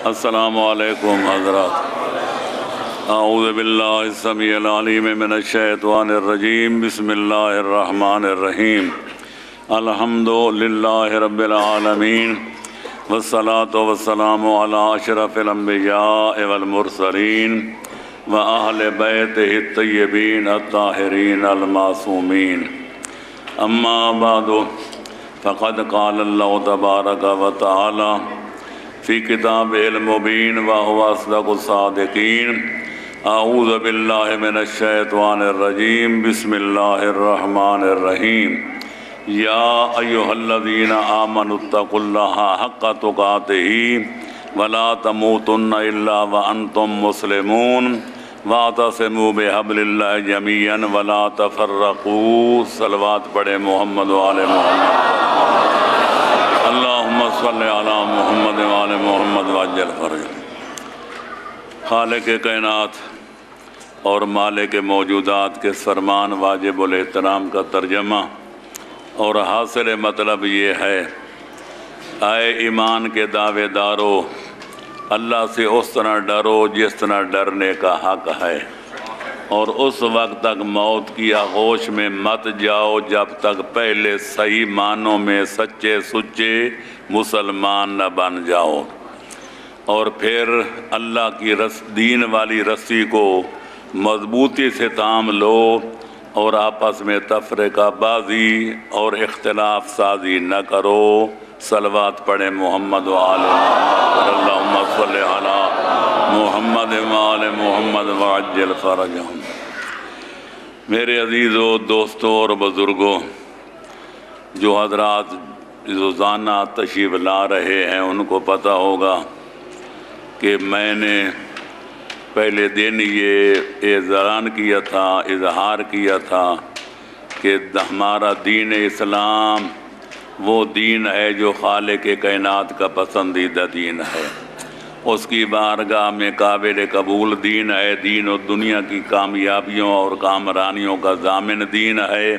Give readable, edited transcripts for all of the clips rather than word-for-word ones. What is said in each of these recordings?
السلام علیکم حضرات۔ اعوذ باللہ السمیع العلیم من الشیطان الرجیم، بسم اللہ الرحمن الرحیم۔ الحمد للہ رب العالمین، والصلاة والسلام علی اشرف الانبیاء والمرسلین واہل بیتہ الطیبین الطاہرین المعصومین۔ اما بعد فقد قال اللہ تبارک و تعالی فی کتاب المبین وهو اصدق الصادقین۔ اعوذ باللہ من الشیطان الرجیم، بسم اللہ الرحمن الرحیم۔ یا ایہا الذین آمنوا اتقوا اللہ حق تقاتہ ولا تموتن الا وانتم مسلمون واعتصموا بحبل اللہ جميعا ولا تفرقوا۔ صلوات پڑھے محمد و آل محمد۔ اللہم صلی علی محمد و آل محمد وعجل فرجہ۔ خالق کائنات اور مالک موجودات کے فرمان واجب الاحترام کا ترجمہ اور حاصل مطلب یہ ہے، اے ایمان کے دعوے دارو، اللہ سے اس طرح ڈرو جس طرح ڈرنے کا حق ہے، اور اس وقت تک موت کی آغوش میں مت جاؤ جب تک پہلے صحیح معنوں میں سچے سچے مسلمان نہ بن جاؤ، اور پھر اللہ کی دین والی رسی کو مضبوطی سے تھام لو اور آپس میں تفرقہ بازی اور اختلاف سازی نہ کرو۔ صلوات پڑھیں محمد و آل محمد۔ اللہم صلی علی محمد و آل محمد وعجل فرجہم۔ میرے عزیزو، دوستو اور بزرگوں، جو حضرات روزانہ تشریف لا رہے ہیں ان کو پتہ ہوگا کہ میں نے پہلے دن یہ اعلان کیا تھا، اظہار کیا تھا کہ ہمارا دین اسلام وہ دین ہے جو خالق کائنات کا پسندیدہ دین ہے، اس کی بارگاہ میں قابل قبول دین ہے، دین و دنیا کی کامیابیوں اور کامرانیوں کا ضامن دین ہے،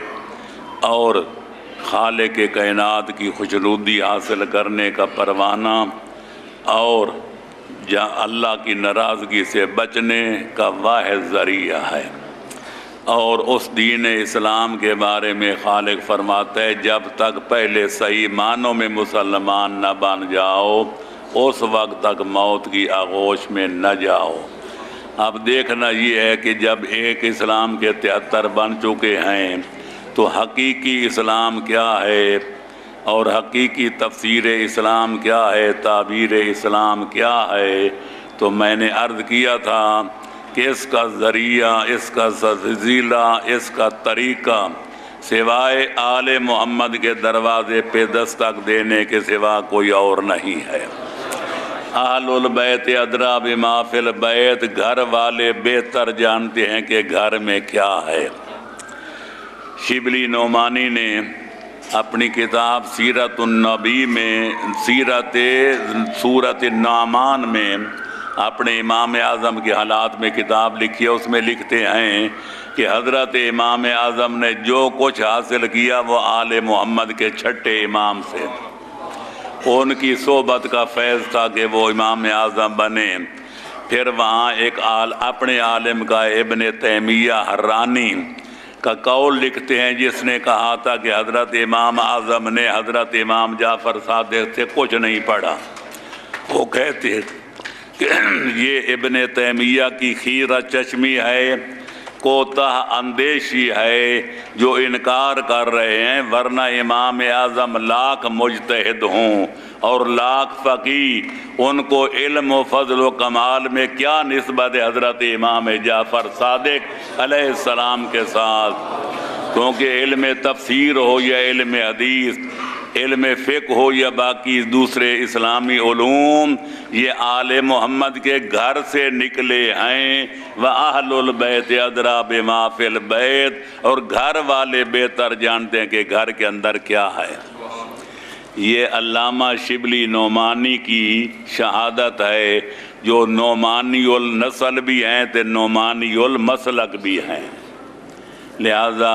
اور خالق کائنات کی خوشنودی حاصل کرنے کا پروانہ اور اللہ کی ناراضگی سے بچنے کا واحد ذریعہ ہے۔ اور اس دین اسلام کے بارے میں خالق فرماتا ہے، جب تک پہلے صحیح معنوں میں مسلمان نہ بن جاؤ اس وقت تک موت کی آغوش میں نہ جاؤ۔ اب دیکھنا یہ ہے کہ جب ایک اسلام کے 73 بن چکے ہیں تو حقیقی اسلام کیا ہے اور حقیقی تفسیر اسلام کیا ہے، تعبیر اسلام کیا ہے۔ تو میں نے عرض کیا تھا کہ اس کا ذریعہ، اس کا وسیلہ، اس کا طریقہ سوائے آل محمد کے دروازے پہ دستک دینے کے سوا کوئی اور نہیں ہے۔ اہل البیت ادریٰ بما فی البیت، گھر والے بہتر جانتے ہیں کہ گھر میں کیا ہے۔ شبلی نعمانی نے اپنی کتاب سیرت النبی میں سورت النعمان میں اپنے امام اعظم کے حالات میں کتاب لکھی ہے، اس میں لکھتے ہیں کہ حضرت امام اعظم نے جو کچھ حاصل کیا وہ آل محمد کے چھٹے امام سے، ان کی صحبت کا فیض تھا کہ وہ امام اعظم بنے۔ پھر وہاں ایک اپنے عالم کا ابن تیمیہ حرانی کا قول لکھتے ہیں جس نے کہا تھا کہ حضرت امام اعظم نے حضرت امام جعفر صادق سے کچھ نہیں پڑھا۔ وہ کہتے کہ یہ ابن تیمیہ کی خیرہ چشمی ہے، کوتاہ اندیشی ہے جو انکار کر رہے ہیں، ورنہ امام اعظم لاکھ مجتہد ہوں اور لاکھ فقیہ، ان کو علم و فضل و کمال میں کیا نسبت ہے حضرت امام جعفر صادق علیہ السلام کے ساتھ؟ کیونکہ علم تفسیر ہو یا علم حدیث، علم فقہ ہو یا باقی دوسرے اسلامی علوم، یہ آل محمد کے گھر سے نکلے ہیں۔ وَأَهْلُ الْبَيْتِ أَدْرَىٰ بِمَا فِي الْبَيْتِ، اور گھر والے بہتر جانتے ہیں کہ گھر کے اندر کیا ہے۔ یہ علامہ شبلی نعمانی کی شہادت ہے، جو نعمانی النسل بھی ہیں تو نعمانی المسلک بھی ہیں، لہذا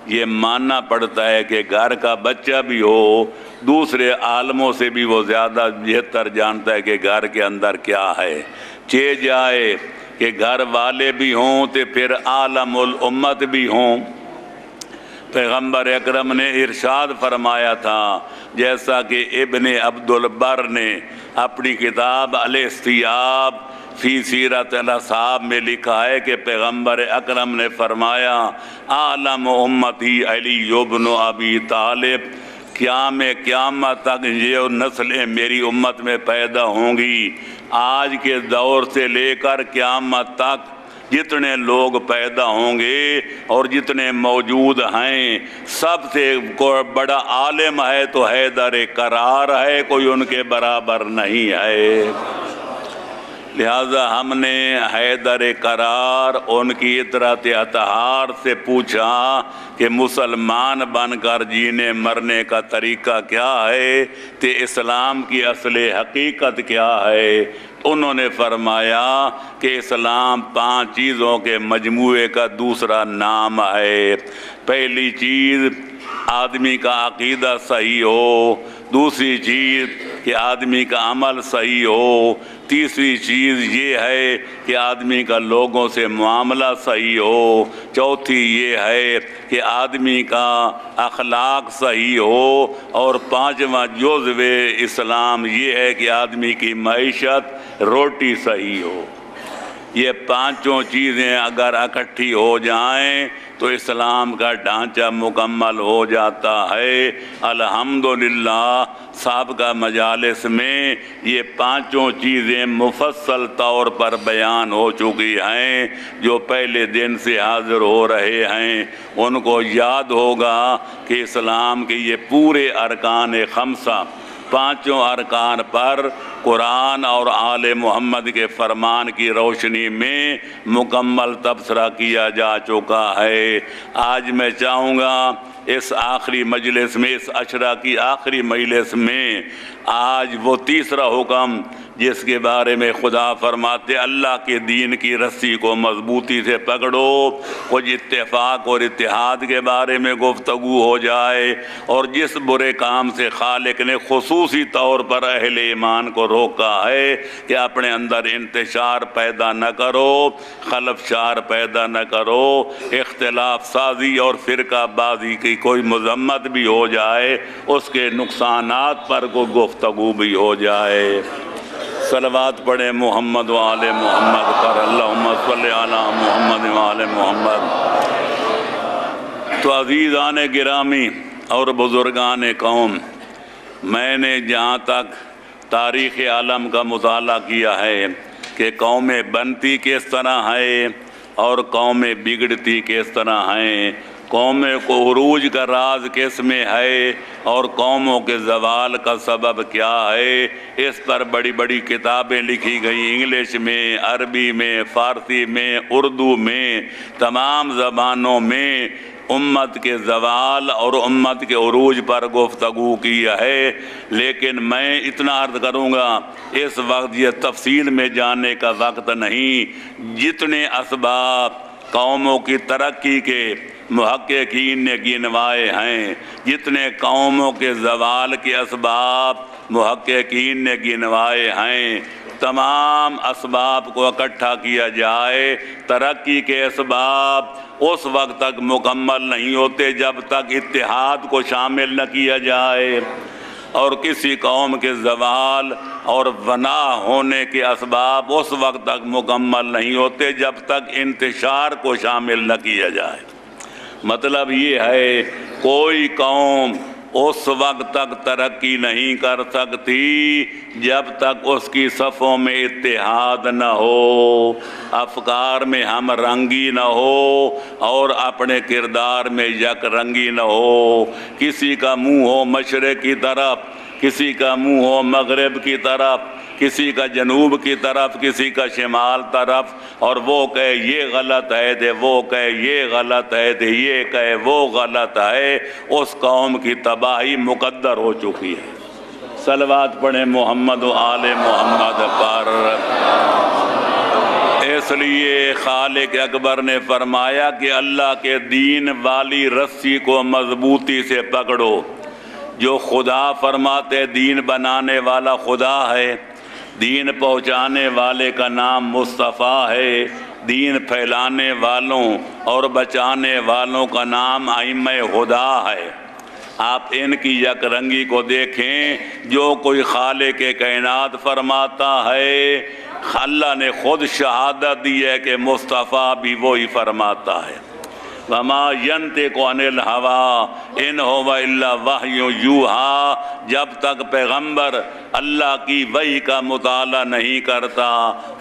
یہ ماننا پڑتا ہے کہ گھر کا بچہ بھی ہو دوسرے عالموں سے بھی وہ زیادہ بہتر جانتا ہے کہ گھر کے اندر کیا ہے۔ چہ جائے کہ گھر والے بھی ہوں تو پھر عالم الامت بھی ہوں۔ پیغمبر اکرم نے ارشاد فرمایا تھا، جیسا کہ ابن عبد البر نے اپنی کتاب الاستیاب فی سیرت الاصحاب میں لکھا ہے کہ پیغمبر اکرم نے فرمایا، عالم امتی علی ابن ابی طالب، قیامت تک یہ نسلیں میری امت میں پیدا ہوں گی، آج کے دور سے لے کر قیامت تک جتنے لوگ پیدا ہوں گے اور جتنے موجود ہیں، سب سے بڑا عالم ہے تو حیدر کرار ہے، کوئی ان کے برابر نہیں ہے۔ لہذا ہم نے حیدر کرار ان کی اطرت اطہار سے پوچھا کہ مسلمان بن کر جینے مرنے کا طریقہ کیا ہے، کہ اسلام کی اصل حقیقت کیا ہے؟ انہوں نے فرمایا کہ اسلام 5 چیزوں کے مجموعے کا دوسرا نام ہے۔ پہلی چیز آدمی کا عقیدہ صحیح ہو، دوسری چیز کہ آدمی کا عمل صحیح ہو، تیسری چیز یہ ہے کہ آدمی کا لوگوں سے معاملہ صحیح ہو، چوتھی یہ ہے کہ آدمی کا اخلاق صحیح ہو، اور 5واں جزو اسلام یہ ہے کہ آدمی کی معیشت روٹی صحیح ہو۔ یہ 5 چیزیں اگر اکٹھی ہو جائیں تو اسلام کا ڈھانچہ مکمل ہو جاتا ہے۔ الحمدللہ سابقہ مجالس میں یہ 5 چیزیں مفصل طور پر بیان ہو چکی ہیں۔ جو پہلے دن سے حاضر ہو رہے ہیں ان کو یاد ہوگا کہ اسلام کے یہ پورے ارکان 5 5 ارکان پر قرآن اور آل محمد کے فرمان کی روشنی میں مکمل تبصرہ کیا جا چکا ہے۔ آج میں چاہوں گا اس آخری مجلس میں، اس عشرہ کی آخری مجلس میں، آج وہ تیسرا حکم جس کے بارے میں خدا فرماتے اللہ کے دین کی رسی کو مضبوطی سے پکڑو، کچھ اتفاق اور اتحاد کے بارے میں گفتگو ہو جائے، اور جس برے کام سے خالق نے خصوصی طور پر اہل ایمان کو روکا ہے کہ اپنے اندر انتشار پیدا نہ کرو، خلفشار پیدا نہ کرو، اختلاف سازی اور فرقہ بازی کی کوئی مذمت بھی ہو جائے، اس کے نقصانات پر کوئی گفتگو بھی ہو جائے۔ صلوات پڑھیں محمد و آل محمد پر، اللہم صلی علی محمد و آل محمد۔ تو عزیزان گرامی اور بزرگان قوم، میں نے جہاں تک تاریخ عالم کا مطالعہ کیا ہے کہ قومیں بنتی کس طرح ہے اور قومیں بگڑتی کس طرح ہیں، قوموں کو عروج کا راز کس میں ہے اور قوموں کے زوال کا سبب کیا ہے، اس پر بڑی بڑی کتابیں لکھی گئیں، انگلش میں، عربی میں، فارسی میں، اردو میں، تمام زبانوں میں امت کے زوال اور امت کے عروج پر گفتگو کی ہے۔ لیکن میں اتنا عرض کروں گا، اس وقت یہ تفصیل میں جانے کا وقت نہیں۔ جتنے اسباب قوموں کی ترقی کے محققین نے گنوائے ہیں، جتنے قوموں کے زوال کے اسباب محققین نے گنوائے ہیں، تمام اسباب کو اکٹھا کیا جائے، ترقی کے اسباب اس وقت تک مکمل نہیں ہوتے جب تک اتحاد کو شامل نہ کیا جائے، اور کسی قوم کے زوال اور فنا ہونے کے اسباب اس وقت تک مکمل نہیں ہوتے جب تک انتشار کو شامل نہ کیا جائے۔ مطلب یہ ہے کوئی قوم اس وقت تک ترقی نہیں کر سکتی جب تک اس کی صفوں میں اتحاد نہ ہو، افکار میں ہم رنگی نہ ہو اور اپنے کردار میں یک رنگی نہ ہو۔ کسی کا منہ ہو مشرق کی طرف، کسی کا منہ ہو مغرب کی طرف، کسی کا جنوب کی طرف، کسی کا شمال طرف، اور وہ کہے یہ غلط ہے دے وہ کہے یہ غلط ہے دے یہ کہے وہ غلط ہے، اس قوم کی تباہی مقدر ہو چکی ہے۔ صلوات پڑھیں محمد و آل محمد پر۔ اس لیے خالق اکبر نے فرمایا کہ اللہ کے دین والی رسی کو مضبوطی سے پکڑو، جو خدا فرماتے دین بنانے والا خدا ہے، دین پہنچانے والے کا نام مصطفیٰ ہے، دین پھیلانے والوں اور بچانے والوں کا نام ائمہ ہدا ہے۔ آپ ان کی یک رنگی کو دیکھیں، جو کوئی خالق کائنات فرماتا ہے، اللہ نے خود شہادت دی ہے کہ مصطفیٰ بھی وہی فرماتا ہے۔ وَمَا يَنْطِقُ عَنِ الْهَوَىٰ إِنْ هُوَ إِلَّا وَحْيٌ يُوحَىٰ، جب تک پیغمبر اللہ کی وحی کا مطالعہ نہیں کرتا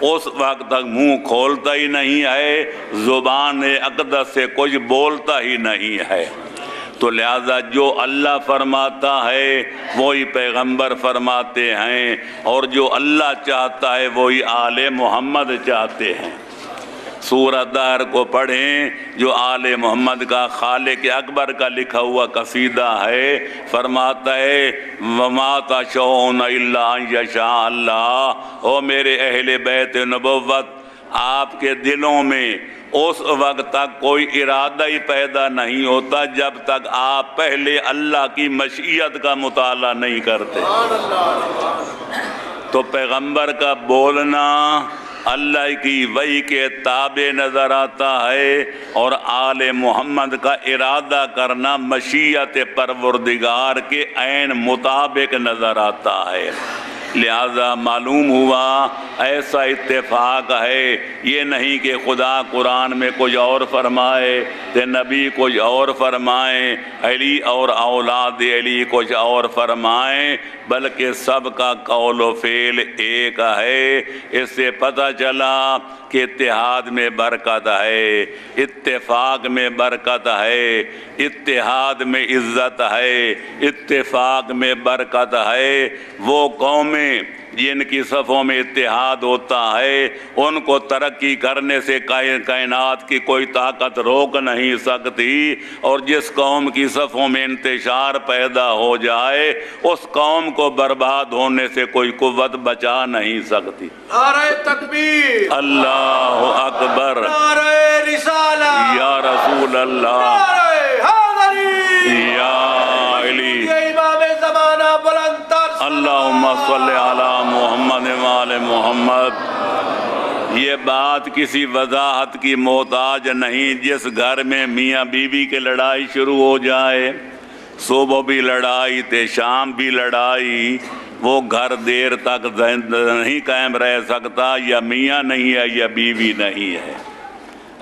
اس وقت تک منہ کھولتا ہی نہیں ہے، زبان اقدس سے کچھ بولتا ہی نہیں ہے۔ تو لہذا جو اللہ فرماتا ہے وہی پیغمبر فرماتے ہیں، اور جو اللہ چاہتا ہے وہی آل محمد چاہتے ہیں۔ سورہ دہر کو پڑھیں، جو آل محمد کا خالق اکبر کا لکھا ہوا قصیدہ ہے، فرماتا ہے وَمَا تَشَاءُونَ إِلَّا أَن يَشَاءَ اللَّهُ، او میرے اہل بیت نبوت، آپ کے دلوں میں اس وقت تک کوئی ارادہ ہی پیدا نہیں ہوتا جب تک آپ پہلے اللہ کی مشیت کا مطالعہ نہیں کرتے۔ تو پیغمبر کا بولنا اللہ کی وحی کے تابع نظر آتا ہے، اور آل محمد کا ارادہ کرنا مشیت پروردگار کے عین مطابق نظر آتا ہے۔ لہذا معلوم ہوا ایسا اتفاق ہے، یہ نہیں کہ خدا قرآن میں کچھ اور فرمائے کہ نبی کچھ اور فرمائیں، علی اور اولاد علی کچھ اور فرمائیں، بلکہ سب کا قول و فعل ایک ہے۔ اس سے پتہ چلا کہ اتحاد میں برکت ہے، اتفاق میں برکت ہے، اتحاد میں عزت ہے، اتفاق میں برکت ہے۔ وہ قومیں جن کی صفوں میں اتحاد ہوتا ہے ان کو ترقی کرنے سے کائنات کی کوئی طاقت روک نہیں سکتی، اور جس قوم کی صفوں میں انتشار پیدا ہو جائے اس قوم کو برباد ہونے سے کوئی قوت بچا نہیں سکتی۔ نعرہ تکبیر، اللہ اکبر، نعرہ رسالہ، یا رسول اللہ، نعرہ حیدری، یا علی، یہ امام زمانہ بلند تر اللہم صلی علی محمد وآل محمد۔ یہ بات کسی وضاحت کی محتاج نہیں۔ جس گھر میں میاں بیوی کی لڑائی شروع ہو جائے، صبح بھی لڑائی تے شام بھی لڑائی، وہ گھر دیر تک نہیں قائم رہ سکتا، یا میاں نہیں ہے یا بیوی نہیں ہے،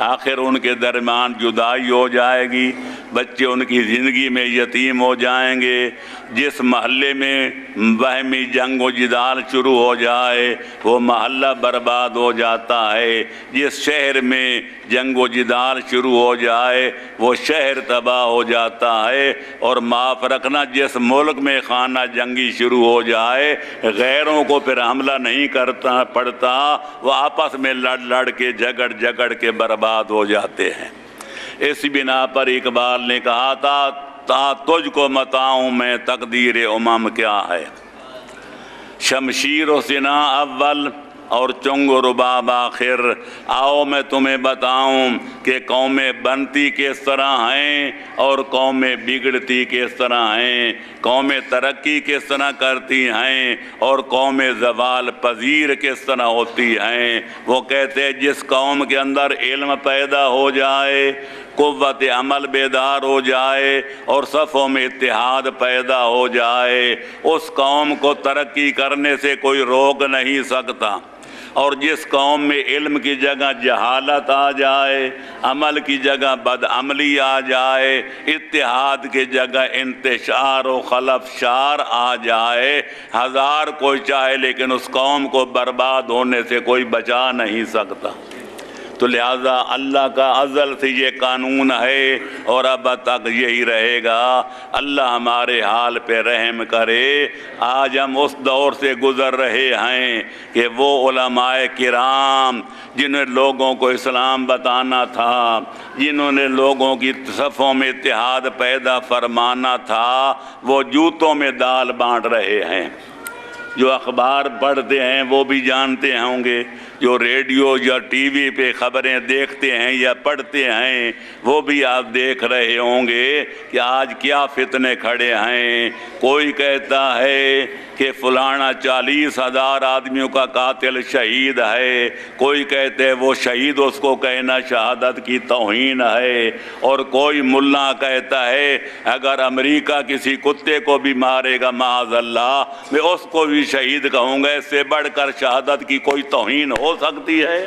آخر ان کے درمیان جدائی ہو جائے گی، بچے ان کی زندگی میں یتیم ہو جائیں گے۔ جس محلے میں باہمی جنگ و جدال شروع ہو جائے وہ محلہ برباد ہو جاتا ہے۔ جس شہر میں جنگ و جدال شروع ہو جائے وہ شہر تباہ ہو جاتا ہے۔ اور معاف رکھنا، جس ملک میں خانہ جنگی شروع ہو جائے غیروں کو پھر حملہ نہیں کرتا پڑتا، وہ آپس میں لڑ کے جھگڑ کے برباد ہو جاتے ہیں۔ اس بنا پر اقبال نے کہا تھا تجھ کو بتاؤں میں تقدیر امم کیا ہے، شمشیر و سنا اول اور چنگ و رباب آخر، آؤ میں تمہیں بتاؤں کہ قومیں بنتی کس طرح ہیں اور قومیں بگڑتی کس طرح ہیں، قومیں ترقی کس طرح کرتی ہیں اور قومیں زوال پذیر کس طرح ہوتی ہیں۔ وہ کہتے ہیں جس قوم کے اندر علم پیدا ہو جائے، قوت عمل بیدار ہو جائے اور صفوں میں اتحاد پیدا ہو جائے، اس قوم کو ترقی کرنے سے کوئی روک نہیں سکتا۔ اور جس قوم میں علم کی جگہ جہالت آ جائے، عمل کی جگہ بدعملی آ جائے، اتحاد کی جگہ انتشار و خلفشار آ جائے، ہزار کوئی چاہے لیکن اس قوم کو برباد ہونے سے کوئی بچا نہیں سکتا۔ تو لہٰذا اللہ کا ازل سے یہ قانون ہے اور اب تک یہی رہے گا۔ اللہ ہمارے حال پہ رحم کرے۔ آج ہم اس دور سے گزر رہے ہیں کہ وہ علماء کرام جنہیں لوگوں کو اسلام بتانا تھا، جنہوں نے لوگوں کی صفوں میں اتحاد پیدا فرمانا تھا، وہ جوتوں میں دال بانٹ رہے ہیں۔ جو اخبار پڑھتے ہیں وہ بھی جانتے ہوں گے، جو ریڈیو یا ٹی وی پہ خبریں دیکھتے ہیں یا پڑھتے ہیں وہ بھی آپ دیکھ رہے ہوں گے کہ آج کیا فتنے کھڑے ہیں۔ کوئی کہتا ہے کہ فلانا 40,000 آدمیوں کا قاتل شہید ہے، کوئی کہتے ہیں وہ شہید، اس کو کہنا شہادت کی توہین ہے، اور کوئی ملا کہتا ہے اگر امریکہ کسی کتے کو بھی مارے گا معاذ اللہ میں اس کو بھی شہید کہوں گا۔ اس سے بڑھ کر شہادت کی کوئی توہین ہو سکتی ہے؟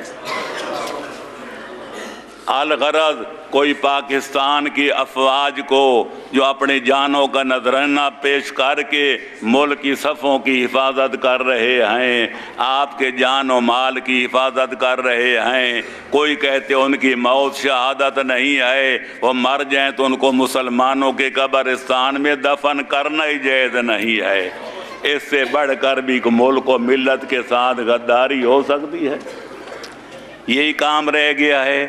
الغرض کوئی پاکستان کی افواج کو جو اپنی جانوں کا نذرانہ پیش کر کے ملک کی صفوں کی حفاظت کر رہے ہیں، آپ کے جان و مال کی حفاظت کر رہے ہیں، کوئی کہتے ان کی موت شہادت نہیں ہے، وہ مر جائیں تو ان کو مسلمانوں کے قبرستان میں دفن کرنا ہی جائز نہیں ہے۔ اس سے بڑھ کر بھی ملک و ملت کے ساتھ غداری ہو سکتی ہے؟ یہی کام رہ گیا ہے۔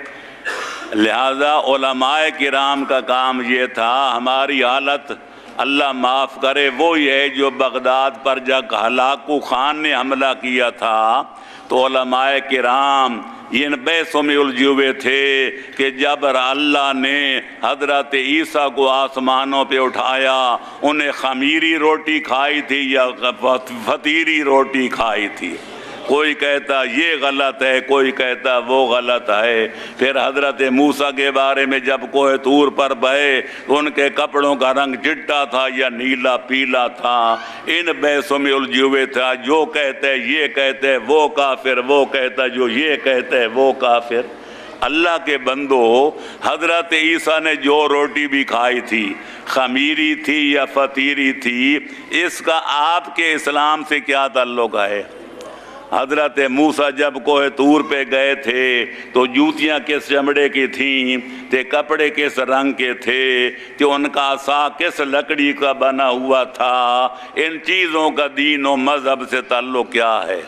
لہذا علماء کرام کا کام یہ تھا، ہماری حالت اللہ معاف کرے وہی ہے جو بغداد پر جب ہلاکو خان نے حملہ کیا تھا تو علماء کرام ان بحثوں میں الجھے ہوئے تھے کہ جب اللہ نے حضرت عیسیٰ کو آسمانوں پہ اٹھایا انہیں خمیری روٹی کھائی تھی یا فطیری روٹی کھائی تھی؟ کوئی کہتا یہ غلط ہے، کوئی کہتا وہ غلط ہے۔ پھر حضرت موسیٰ کے بارے میں جب کوہ طور پر بہے ان کے کپڑوں کا رنگ چٹا تھا یا نیلا پیلا تھا، ان بحثوں میں الجھے ہوئے تھا، جو کہتے یہ کہتے وہ کافر، وہ کہتا جو یہ کہتے وہ کافر۔ اللہ کے بندو، حضرت عیسیٰ نے جو روٹی بھی کھائی تھی خمیری تھی یا فطیری تھی، اس کا آپ کے اسلام سے کیا تعلق ہے؟ حضرت موسیٰ جب کوہ طور پہ گئے تھے تو جوتیاں کس چمڑے کی تھیں، تے کپڑے کس رنگ کے تھے، تے ان کا عصا کس لکڑی کا بنا ہوا تھا، ان چیزوں کا دین و مذہب سے تعلق کیا ہے؟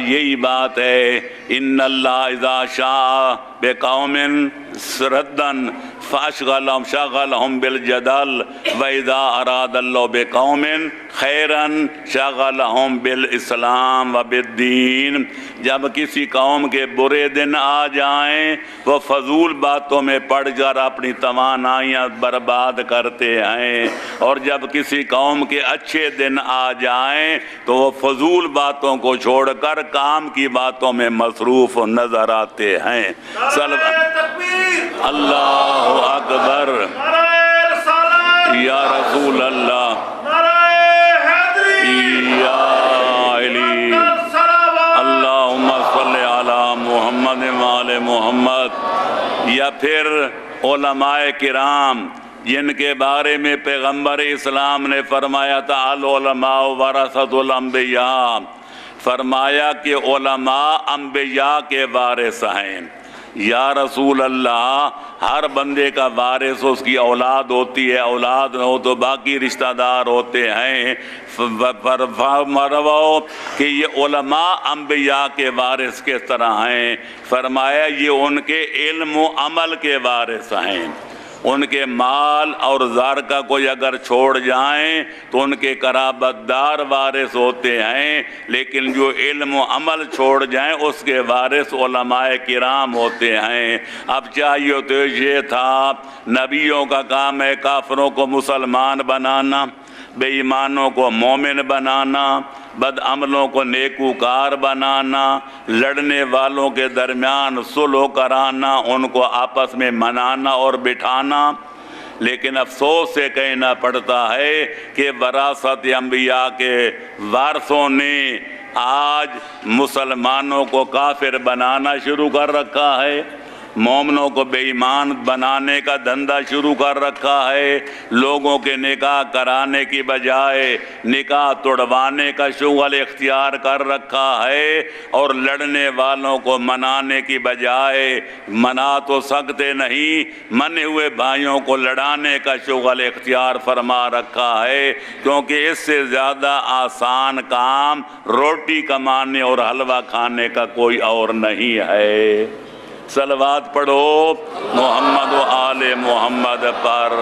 یہی بات ہے، ان اللہ اذا شاء بقوم سردن شغلهم بالجدل واذا اراد اللہ بقوم خیرا شغلهم بالاسلام وبالدین۔ جب کسی قوم کے برے دن آ جائیں وہ فضول باتوں میں پڑ کر اپنی توانائیاں برباد کرتے ہیں، اور جب کسی قوم کے اچھے دن آ جائیں تو وہ فضول باتوں کو چھوڑ کر کام کی باتوں میں مصروف نظر آتے ہیں۔ اللہ اکبر، یا رسول اللہ، یا علی، اللہم صلی علی محمد وآل محمد۔ یا پھر علماء کرام جن کے بارے میں پیغمبر اسلام نے فرمایا تھا العلماء ورثۃ الانبیاء، فرمایا کہ علماء انبیاء کے وارث ہیں۔ یا رسول اللہ، ہر بندے کا وارث اس کی اولاد ہوتی ہے، اولاد نہ ہو تو باقی رشتہ دار ہوتے ہیں۔ فرماؤ کہ یہ علماء انبیاء کے وارث کس طرح ہیں؟ فرمایا یہ ان کے علم و عمل کے وارث ہیں۔ ان کے مال اور زر کا کوئی اگر چھوڑ جائیں تو ان کے قرابت دار وارث ہوتے ہیں، لیکن جو علم و عمل چھوڑ جائیں اس کے وارث علماء کرام ہوتے ہیں۔ اب چاہیے تو یہ تھا، نبیوں کا کام ہے کافروں کو مسلمان بنانا، بے ایمانوں کو مومن بنانا، بد عملوں کو نیکوکار بنانا، لڑنے والوں کے درمیان صلح کرانا، ان کو آپس میں منانا اور بٹھانا۔ لیکن افسوس سے کہنا پڑتا ہے کہ وراثت انبیاء کے وارثوں نے آج مسلمانوں کو کافر بنانا شروع کر رکھا ہے، مومنوں کو بے ایمان بنانے کا دھندا شروع کر رکھا ہے، لوگوں کے نکاح کرانے کی بجائے نکاح توڑوانے کا شغل اختیار کر رکھا ہے، اور لڑنے والوں کو منانے کی بجائے منا تو سکتے نہیں، منے ہوئے بھائیوں کو لڑانے کا شغل اختیار فرما رکھا ہے، کیونکہ اس سے زیادہ آسان کام روٹی کمانے اور حلوہ کھانے کا کوئی اور نہیں ہے۔ صلوات پڑھو محمد و آل محمد پر۔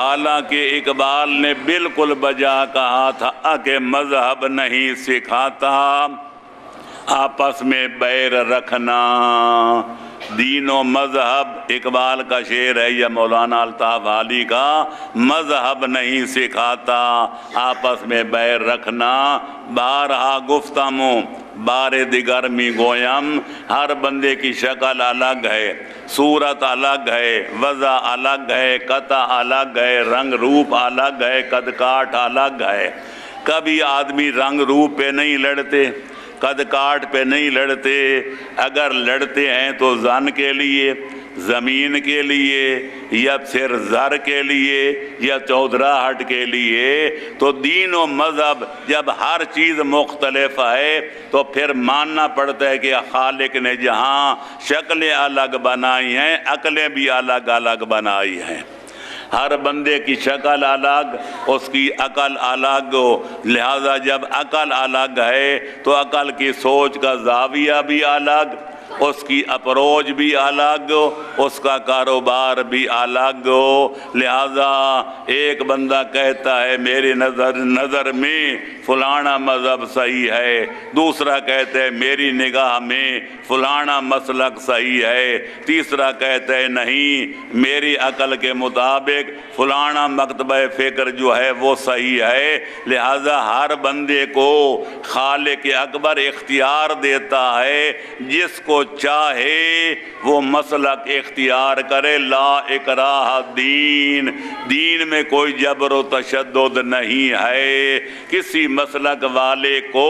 حالانکہ اقبال نے بالکل بجا کہا تھا کہ مذہب نہیں سکھاتا آپس میں بیر رکھنا۔ دین و مذہب، اقبال کا شعر ہے یا مولانا الطاف حالی کا، مذہب نہیں سکھاتا آپس میں بیر رکھنا۔ بارہا گفتموں بار دیگر می گویم، ہر بندے کی شکل الگ ہے، صورت الگ ہے، وضع الگ ہے، قطع الگ ہے، رنگ روپ الگ ہے، قد کاٹ الگ ہے۔ کبھی آدمی رنگ روپ پہ نہیں لڑتے، قد کاٹ پہ نہیں لڑتے، اگر لڑتے ہیں تو زن کے لیے، زمین کے لیے، یا پھر زر کے لیے، یا چودراہٹ کے لیے۔ تو دین و مذہب جب ہر چیز مختلف ہے تو پھر ماننا پڑتا ہے کہ خالق نے جہاں شکلیں الگ بنائی ہیں، عقلیں بھی الگ الگ بنائی ہیں۔ ہر بندے کی شکل الگ، اس کی عقل الگ، لہذا جب عقل الگ ہے تو عقل کی سوچ کا زاویہ بھی الگ، اس کی اپروچ بھی الگ، اس کا کاروبار بھی الگ۔ لہذا ایک بندہ کہتا ہے میری نظر میں فلانا مذہب صحیح ہے، دوسرا کہتا ہے میری نگاہ میں فلانا مسلک صحیح ہے، تیسرا کہتا ہے نہیں میری عقل کے مطابق فلانا مکتبہ فکر جو ہے وہ صحیح ہے۔ لہذا ہر بندے کو خالق اکبر اختیار دیتا ہے، جس کو چاہے وہ مسلک اختیار کرے۔ لا اکراہ دین، دین میں کوئی جبر و تشدد نہیں ہے۔ کسی مسلک والے کو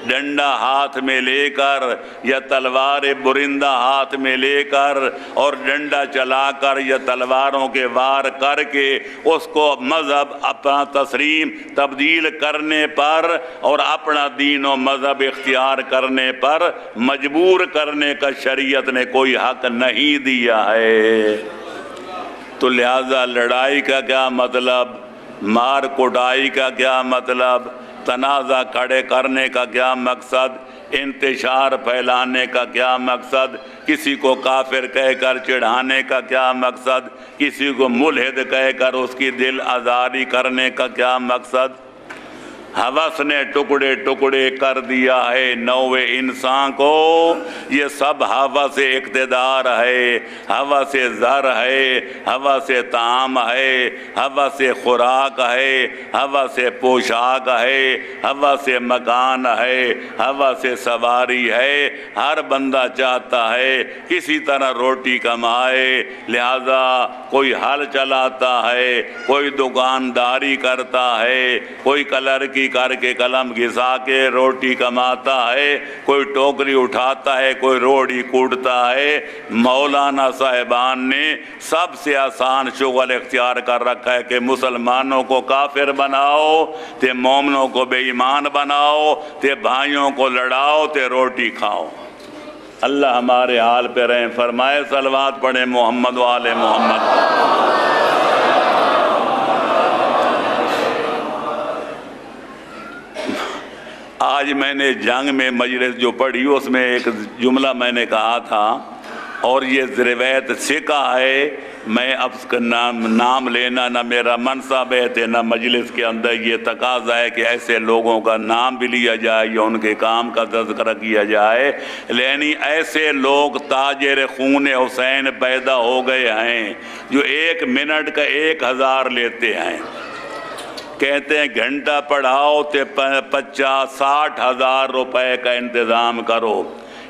ڈنڈا ہاتھ میں لے کر یا تلوار برندہ ہاتھ میں لے کر اور ڈنڈا چلا کر یا تلواروں کے وار کر کے اس کو مذہب اپنا تسلیم تبدیل کرنے پر اور اپنا دین و مذہب اختیار کرنے پر مجبور کرنے کا شریعت نے کوئی حق نہیں دیا ہے۔ تو لہذا لڑائی کا کیا مطلب، مار کٹائی کا کیا مطلب، تنازع کھڑے کرنے کا کیا مقصد، انتشار پھیلانے کا کیا مقصد، کسی کو کافر کہہ کر چڑھانے کا کیا مقصد، کسی کو ملحد کہہ کر اس کی دل آزاری کرنے کا کیا مقصد۔ ہوس نے ٹکڑے ٹکڑے کر دیا ہے نوع انسان کو، یہ سب ہوس اقتدار ہے، ہوس زر ہے، ہوس طعام ہے، ہوس خوراک ہے، ہوس پوشاک ہے، ہوس مکان ہے، ہوس سواری ہے۔ ہر بندہ چاہتا ہے کسی طرح روٹی کمائے، لہذا کوئی ہل چلاتا ہے، کوئی دکانداری کرتا ہے، کوئی کلر کی کر کے قلم گھسا کے روٹی کماتا ہے، کوئی ٹوکری اٹھاتا ہے، کوئی روڑی کوٹتا ہے۔ مولانا صاحبان نے سب سے آسان شغل اختیار کر رکھا ہے کہ مسلمانوں کو کافر بناؤ، تے مومنوں کو بے ایمان بناؤ، تے بھائیوں کو لڑاؤ، تے روٹی کھاؤ۔ اللہ ہمارے حال پہ رہیں، فرمائے صلوات پڑھیں محمد و آل محمد۔ آج میں نے جنگ میں مجلس جو پڑھی اس میں ایک جملہ میں نے کہا تھا، اور یہ روایت سکہ ہے، میں اب اس کا نام لینا نہ میرا منصب ہے نہ مجلس کے اندر یہ تقاضا ہے کہ ایسے لوگوں کا نام بھی لیا جائے یا ان کے کام کا تذکرہ کیا جائے، یعنی ایسے لوگ تاجر خون حسین پیدا ہو گئے ہیں جو 1 منٹ کا 1000 لیتے ہیں۔ کہتے ہیں گھنٹہ پڑھاؤ تے 50-60 ہزار روپے کا انتظام کرو۔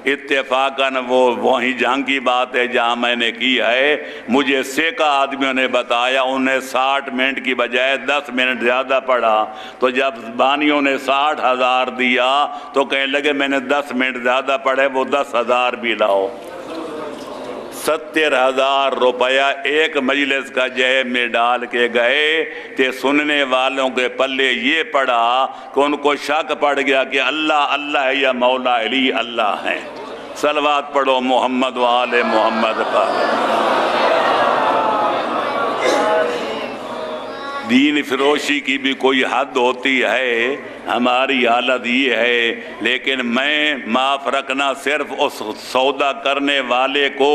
اتفاقاً وہ وہی جنگ کی بات ہے جہاں میں نے کی ہے، مجھے سیکا آدمیوں نے بتایا انہیں 60 منٹ کی بجائے 10 منٹ زیادہ پڑھا، تو جب بانیوں نے 60 ہزار دیا تو کہنے لگے میں نے 10 منٹ زیادہ پڑھے، وہ 10,000 بھی لاؤ۔ 70,000 روپیہ ایک مجلس کا جیب میں ڈال کے گئے، کہ سننے والوں کے پلے یہ پڑا کہ ان کو شک پڑ گیا کہ اللہ اللہ ہے یا مولا علی اللہ ہے۔ صلوات پڑھو محمد و آل محمد پر۔ دین فروشی کی بھی کوئی حد ہوتی ہے، ہماری حالت یہ ہے، لیکن میں معاف رکھنا صرف اس سودا کرنے والے کو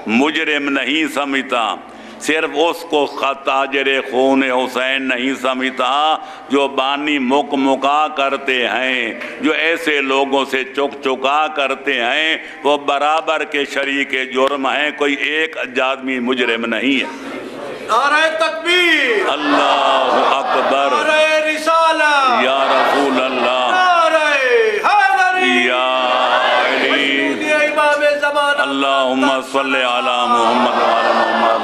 مجرم نہیں سمجھتا، صرف اس کو تاجر خون حسین نہیں سمجھتا جو بانی مکا کرتے ہیں، جو ایسے لوگوں سے چکا کرتے ہیں، وہ برابر کے شریک جرم ہیں، کوئی ایک آدمی مجرم نہیں ہے۔ نعرہ تکبیر، اللہ اکبر، نعرہ رسالہ، یا رسول اللہ، نعرہ حیدری، یا علی، یا امام زمانہ، اللہم صلی علی محمد وعلی محمد۔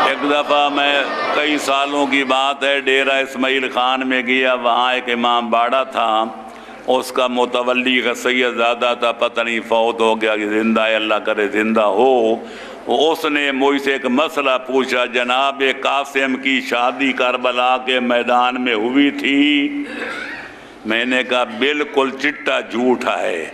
ایک دفعہ میں کئی سالوں کی بات ہے، ڈیرہ اسماعیل خان میں گیا، وہاں ایک امام باڑا تھا، اس کا متولی کا سید زادہ تھا، پتہ نہیں فوت ہو گیا کہ زندہ ہے، اللہ کرے زندہ ہو۔ اس نے مجھ سے ایک مسئلہ پوچھا، جناب قاسم کی شادی کربلا کے میدان میں ہوئی تھی؟ میں نے کہا بالکل چٹا جھوٹا ہے۔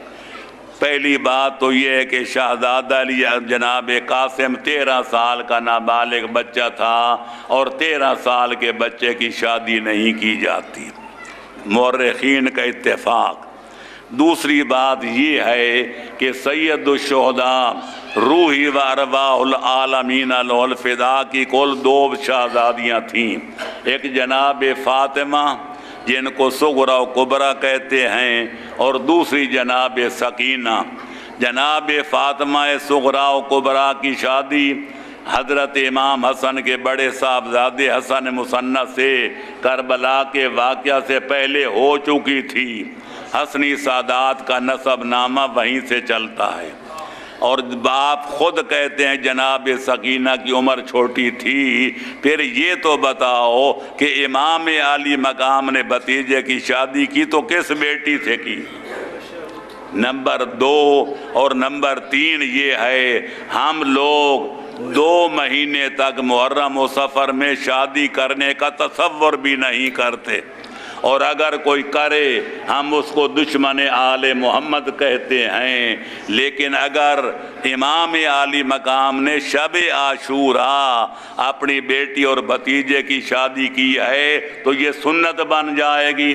پہلی بات تو یہ ہے کہ شہزادہ علی جناب قاسم 13 سال کا نابالغ بچہ تھا، اور 13 سال کے بچے کی شادی نہیں کی جاتی، مورخین کا اتفاق۔ دوسری بات یہ ہے کہ سید الشہداء روحی و ارواح العالمین الفدا کی کل 2 شہزادیاں تھیں، ایک جناب فاطمہ جن کو صغرا و کبرا کہتے ہیں، اور دوسری جناب سکینہ۔ جناب فاطمہ صغرا و کبرا کی شادی حضرت امام حسن کے بڑے صاحبزادے حسن مثنی سے کربلا کے واقعہ سے پہلے ہو چکی تھی۔ حسنی سادات کا نسب نامہ وہیں سے چلتا ہے، اور باپ خود کہتے ہیں جناب سکینہ کی عمر چھوٹی تھی۔ پھر یہ تو بتاؤ کہ امام عالی مقام نے بھتیجے کی شادی کی تو کس بیٹی سے کی؟ نمبر 2 اور نمبر 3 یہ ہے، ہم لوگ 2 مہینے تک محرم و سفر میں شادی کرنے کا تصور بھی نہیں کرتے، اور اگر کوئی کرے ہم اس کو دشمن آل محمد کہتے ہیں۔ لیکن اگر امام عالی مقام نے شب عاشوراء اپنی بیٹی اور بھتیجے کی شادی کی ہے تو یہ سنت بن جائے گی۔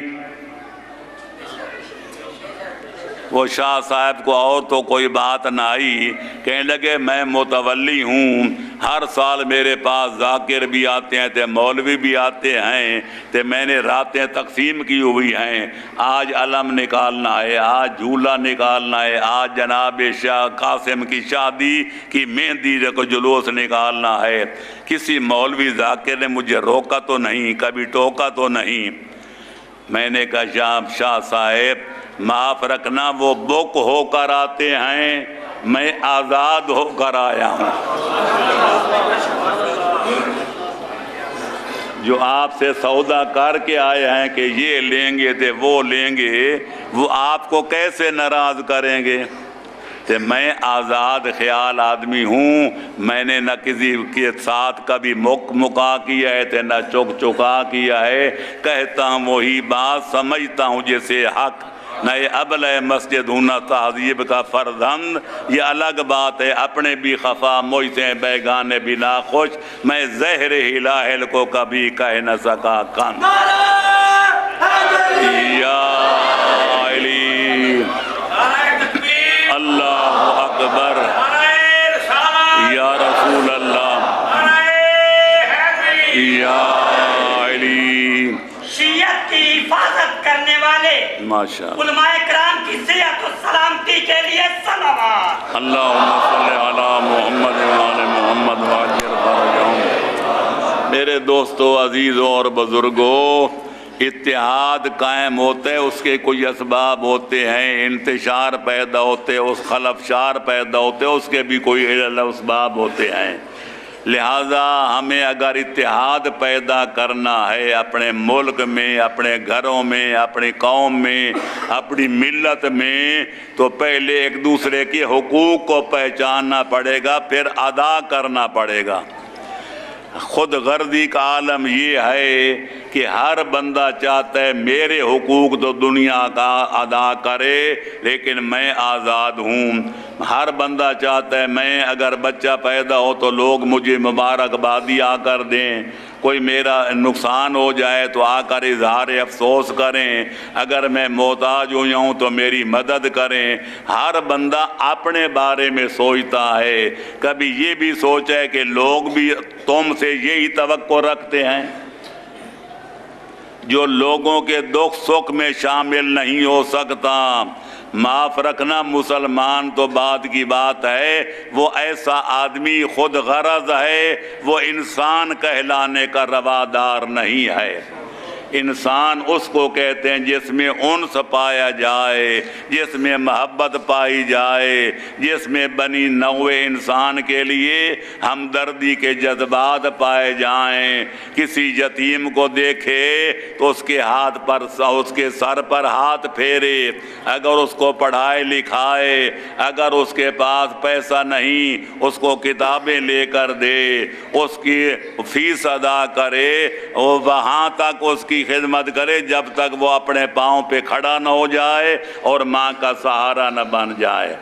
وہ شاہ صاحب کو اور تو کوئی بات نہ آئی، کہنے لگے میں متولی ہوں، ہر سال میرے پاس ذاکر بھی آتے ہیں تے مولوی بھی آتے ہیں، تے میں نے راتیں تقسیم کی ہوئی ہیں، آج علم نکالنا ہے، آج جھولا نکالنا ہے، آج جناب شاہ قاسم کی شادی کی مہندی کو جلوس نکالنا ہے۔ کسی مولوی ذاکر نے مجھے روکا تو نہیں، کبھی ٹوکا تو نہیں۔ میں نے کہا شاہ صاحب معاف رکھنا، وہ بک ہو کر آتے ہیں، میں آزاد ہو کر آیا ہوں۔ جو آپ سے سودا کر کے آئے ہیں کہ یہ لیں گے تے وہ لیں گے، وہ آپ کو کیسے ناراض کریں گے؟ کہ میں آزاد خیال آدمی ہوں، میں نے نہ کسی کے ساتھ کبھی مکا کیا ہے تے نہ چکا کیا ہے، کہتا ہوں وہی بات، سمجھتا ہوں جسے حق، نہ یہ ابلہ مسجد ہوں نہ تہذیب کا فرزند۔ یہ الگ بات ہے، اپنے بھی خفا مجھ سے بیگانے بھی ناخوش، میں زہر ہلاہل کو کبھی کہہ نہ سکا کن۔ یا علی، اللہ اکبر، یا رسول اللہ، یا علی، شیعت کی حفاظت کرنے والے ماشاءاللہ، علماء کرام کی صحت و سلامتی کے لیے صلوات۔ اللہم صلی علی محمد وعلی محمد وعجل فرجہم۔ میرے دوستو، عزیزوں اور بزرگوں، اتحاد قائم ہوتے ہیں، اس کے کوئی اسباب ہوتے ہیں، انتشار پیدا ہوتے، اس خلفشار پیدا ہوتے، اس کے بھی کوئی اسباب ہوتے ہیں۔ لہٰذا ہمیں اگر اتحاد پیدا کرنا ہے اپنے ملک میں، اپنے گھروں میں، اپنی قوم میں، اپنی ملت میں، تو پہلے ایک دوسرے کے حقوق کو پہچاننا پڑے گا، پھر ادا کرنا پڑے گا۔ خود غرضی کا عالم یہ ہے کہ کہ ہر بندہ چاہتا ہے میرے حقوق تو دنیا کا ادا کرے لیکن میں آزاد ہوں. ہر بندہ چاہتا ہے میں اگر بچہ پیدا ہو تو لوگ مجھے مبارکبادی آ کر دیں، کوئی میرا نقصان ہو جائے تو آ کر اظہار افسوس کریں، اگر میں محتاج ہوں تو میری مدد کریں. ہر بندہ اپنے بارے میں سوچتا ہے. کبھی یہ بھی سوچا ہے کہ لوگ بھی تم سے یہی توقع رکھتے ہیں؟ جو لوگوں کے دکھ سکھ میں شامل نہیں ہو سکتا، معاف رکھنا مسلمان تو بعد کی بات ہے، وہ ایسا آدمی خود غرض ہے، وہ انسان کہلانے کا روادار نہیں ہے. انسان اس کو کہتے ہیں جس میں انس پایا جائے، جس میں محبت پائی جائے، جس میں بنی نوع انسان کے لیے ہمدردی کے جذبات پائے جائیں. کسی یتیم کو دیکھے تو اس کے سر پر ہاتھ پھیرے، اگر اس کو پڑھائے لکھائے، اگر اس کے پاس پیسہ نہیں اس کو کتابیں لے کر دے، اس کی فیس ادا کرے، اور وہاں تک اس کی خدمت کرے جب تک وہ اپنے پاؤں پہ کھڑا نہ ہو جائے اور ماں کا سہارا نہ بن جائے.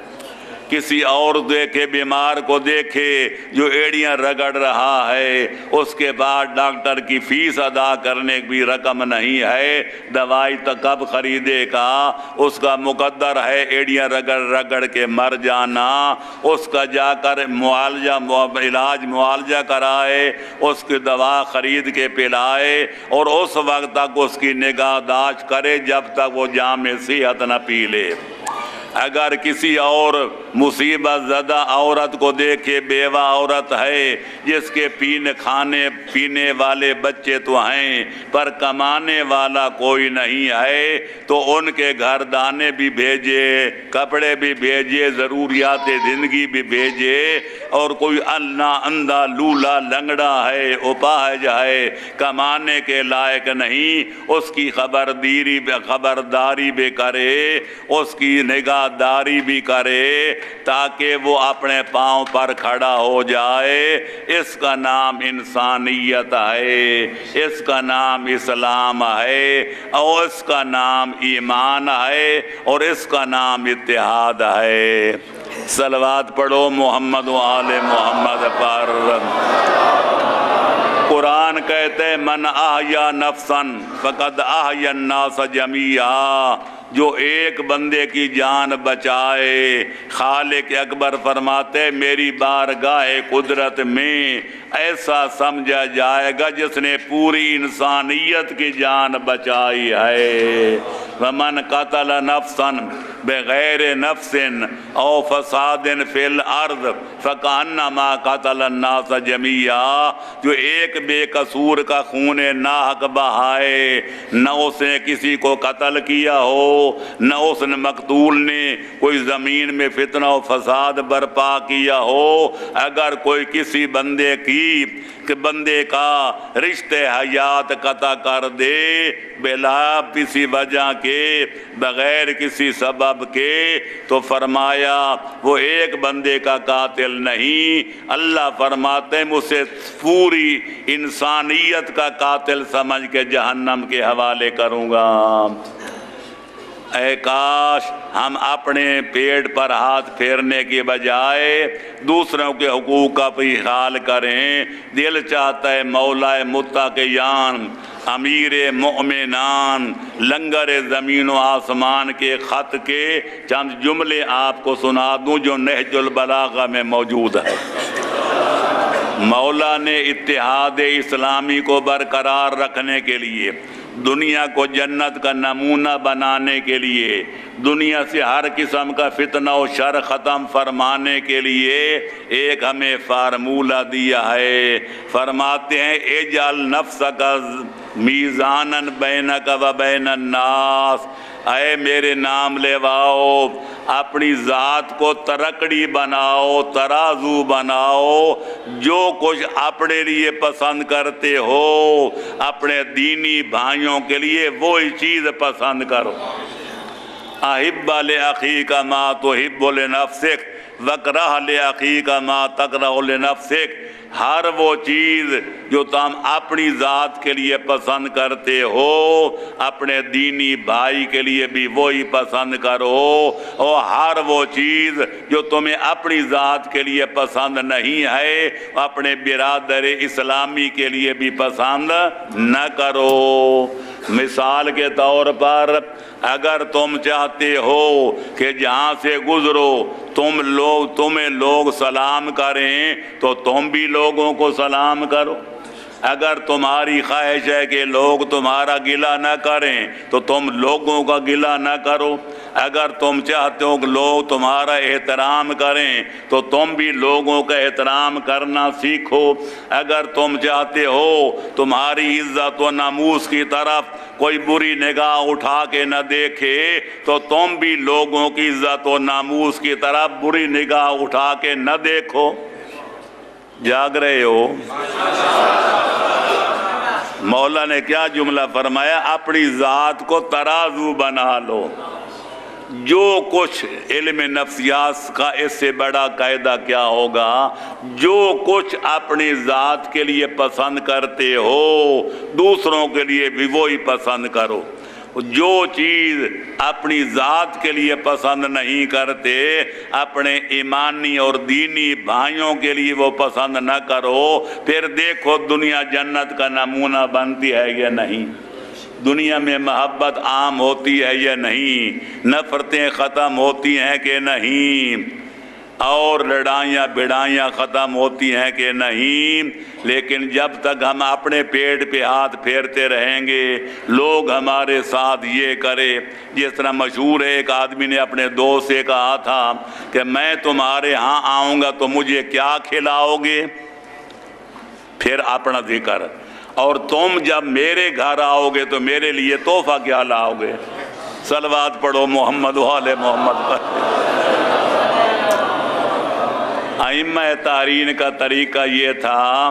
کسی اور دیکھے، بیمار کو دیکھے جو ایڑیاں رگڑ رہا ہے، اس کے بعد ڈاکٹر کی فیس ادا کرنے کی بھی رقم نہیں ہے، دوائی تو کب خریدے گا، اس کا مقدر ہے ایڑیاں رگڑ رگڑ کے مر جانا. اس کا جا کر معالجہ کرائے، اس کی دوا خرید کے پلائے، اور اس وقت تک اس کی نگہداشت کرے جب تک وہ جام صحت نہ پی لے. اگر کسی اور مصیبت زدہ عورت کو دیکھے، بیوہ عورت ہے جس کے کھانے پینے والے بچے تو ہیں پر کمانے والا کوئی نہیں ہے، تو ان کے گھر دانے بھی بھیجے، کپڑے بھی بھیجے، ضروریات زندگی بھی بھیجے. اور کوئی اندھا لولا لنگڑا ہے، اپاہج ہے، کمانے کے لائق نہیں، اس کی خبرداری بھی کرے، اس کی نگہداری بھی کرے تاکہ وہ اپنے پاؤں پر کھڑا ہو جائے. اس کا نام انسانیت ہے، اس کا نام اسلام ہے، اور اس کا نام ایمان ہے، اور اس کا نام اتحاد ہے. صلوات پڑھو محمد و آل محمد پر. قرآن کہتے ہیں من احیا نفسا فقد احیا الناس جمیعا، جو ایک بندے کی جان بچائے. خالق اکبر فرماتے میری بارگاہ قدرت میں ایسا سمجھا جائے گا جس نے پوری انسانیت کی جان بچائی ہے. ومن قتل نفسا بغیر نفس او فساد فی الارض فکانما قتل الناس جمیعا، جو ایک بے قصور کا خون ناحق بہائے، نہ اس نے کسی کو قتل کیا ہو، نہ اس نے مقتول نے کوئی زمین میں فتنہ و فساد برپا کیا ہو، اگر کوئی کسی بندے کا رشتہ حیات قطع کر دے بلا کسی وجہ کے، بغیر کسی سبب کے، تو فرمایا وہ ایک بندے کا قاتل نہیں، اللہ فرماتے ہیں اسے پوری انسانیت کا قاتل سمجھ کے جہنم کے حوالے کروں گا. اے کاش ہم اپنے پیٹ پر ہاتھ پھیرنے کے بجائے دوسروں کے حقوق کا بھی خیال کریں. دل چاہتا ہے مولا متقیان، امیر مؤمنان، لنگر زمین و آسمان کے خط کے چند جملے آپ کو سنا دوں جو نہج البلاغہ میں موجود ہے. مولا نے اتحاد اسلامی کو برقرار رکھنے کے لیے، دنیا کو جنت کا نمونہ بنانے کے لیے، دنیا سے ہر قسم کا فتنہ و شر ختم فرمانے کے لیے ایک ہمیں فارمولہ دیا ہے. فرماتے ہیں اجعل نفسک میزانا بینک و بین الناس، اے میرے نام لیواؤ اپنی ذات کو ترکڑی بناؤ، ترازو بناؤ، جو کچھ اپنے لیے پسند کرتے ہو اپنے دینی بھائیوں کے لیے وہی چیز پسند کرو. احب لاخیک ما تحب لنفسک واکرہ لاخیک ما تکرہ لنفسک. ہر وہ چیز جو تم اپنی ذات کے لیے پسند کرتے ہو اپنے دینی بھائی کے لیے بھی وہی پسند کرو، اور ہر وہ چیز جو تمہیں اپنی ذات کے لیے پسند نہیں ہے اپنے برادر اسلامی کے لیے بھی پسند نہ کرو۔ مثال کے طور پر اگر تم چاہتے ہو کہ جہاں سے گزرو تمہیں لوگ سلام کریں تو تم بھی لوگوں کو سلام کرو۔ اگر تمہاری خواہش ہے کہ لوگ تمہارا گلہ نہ کریں تو تم لوگوں کا گلہ نہ کرو۔ اگر تم چاہتے ہو کہ لوگ تمہارا احترام کریں تو تم بھی لوگوں کا احترام کرنا سیکھو۔ اگر تم چاہتے ہو تمہاری عزت و ناموس کی طرف کوئی بری نگاہ اٹھا کے نہ دیکھے تو تم بھی لوگوں کی عزت و ناموس کی طرف بری نگاہ اٹھا کے نہ دیکھو۔ جاگ رہے ہو؟ مولا نے کیا جملہ فرمایا؟ اپنی ذات کو ترازو بنا لو۔ جو کچھ علم نفسیات کا اس سے بڑا قاعدہ کیا ہوگا؟ جو کچھ اپنی ذات کے لیے پسند کرتے ہو دوسروں کے لیے بھی وہی پسند کرو۔ جو چیز اپنی ذات کے لیے پسند نہیں کرتے اپنے ایمانی اور دینی بھائیوں کے لیے وہ پسند نہ کرو، پھر دیکھو دنیا جنت کا نمونہ بنتی ہے یا نہیں، دنیا میں محبت عام ہوتی ہے یا نہیں، نفرتیں ختم ہوتی ہیں کہ نہیں، اور لڑائیاں بڑائیاں ختم ہوتی ہیں کہ نہیں۔ لیکن جب تک ہم اپنے پیٹ پہ ہاتھ پھیرتے رہیں گے لوگ ہمارے ساتھ یہ کرے، جس طرح مشہور ہے ایک آدمی نے اپنے دوست سے کہا تھا کہ میں تمہارے ہاں آؤں گا تو مجھے کیا کھلاؤ گے؟ پھر اپنا ذکر، اور تم جب میرے گھر آؤ گے تو میرے لیے تحفہ کیا لاؤ گے؟ صلوات پڑھو محمد و آل محمد پر۔ ائمہ تارین کا طریقہ یہ تھا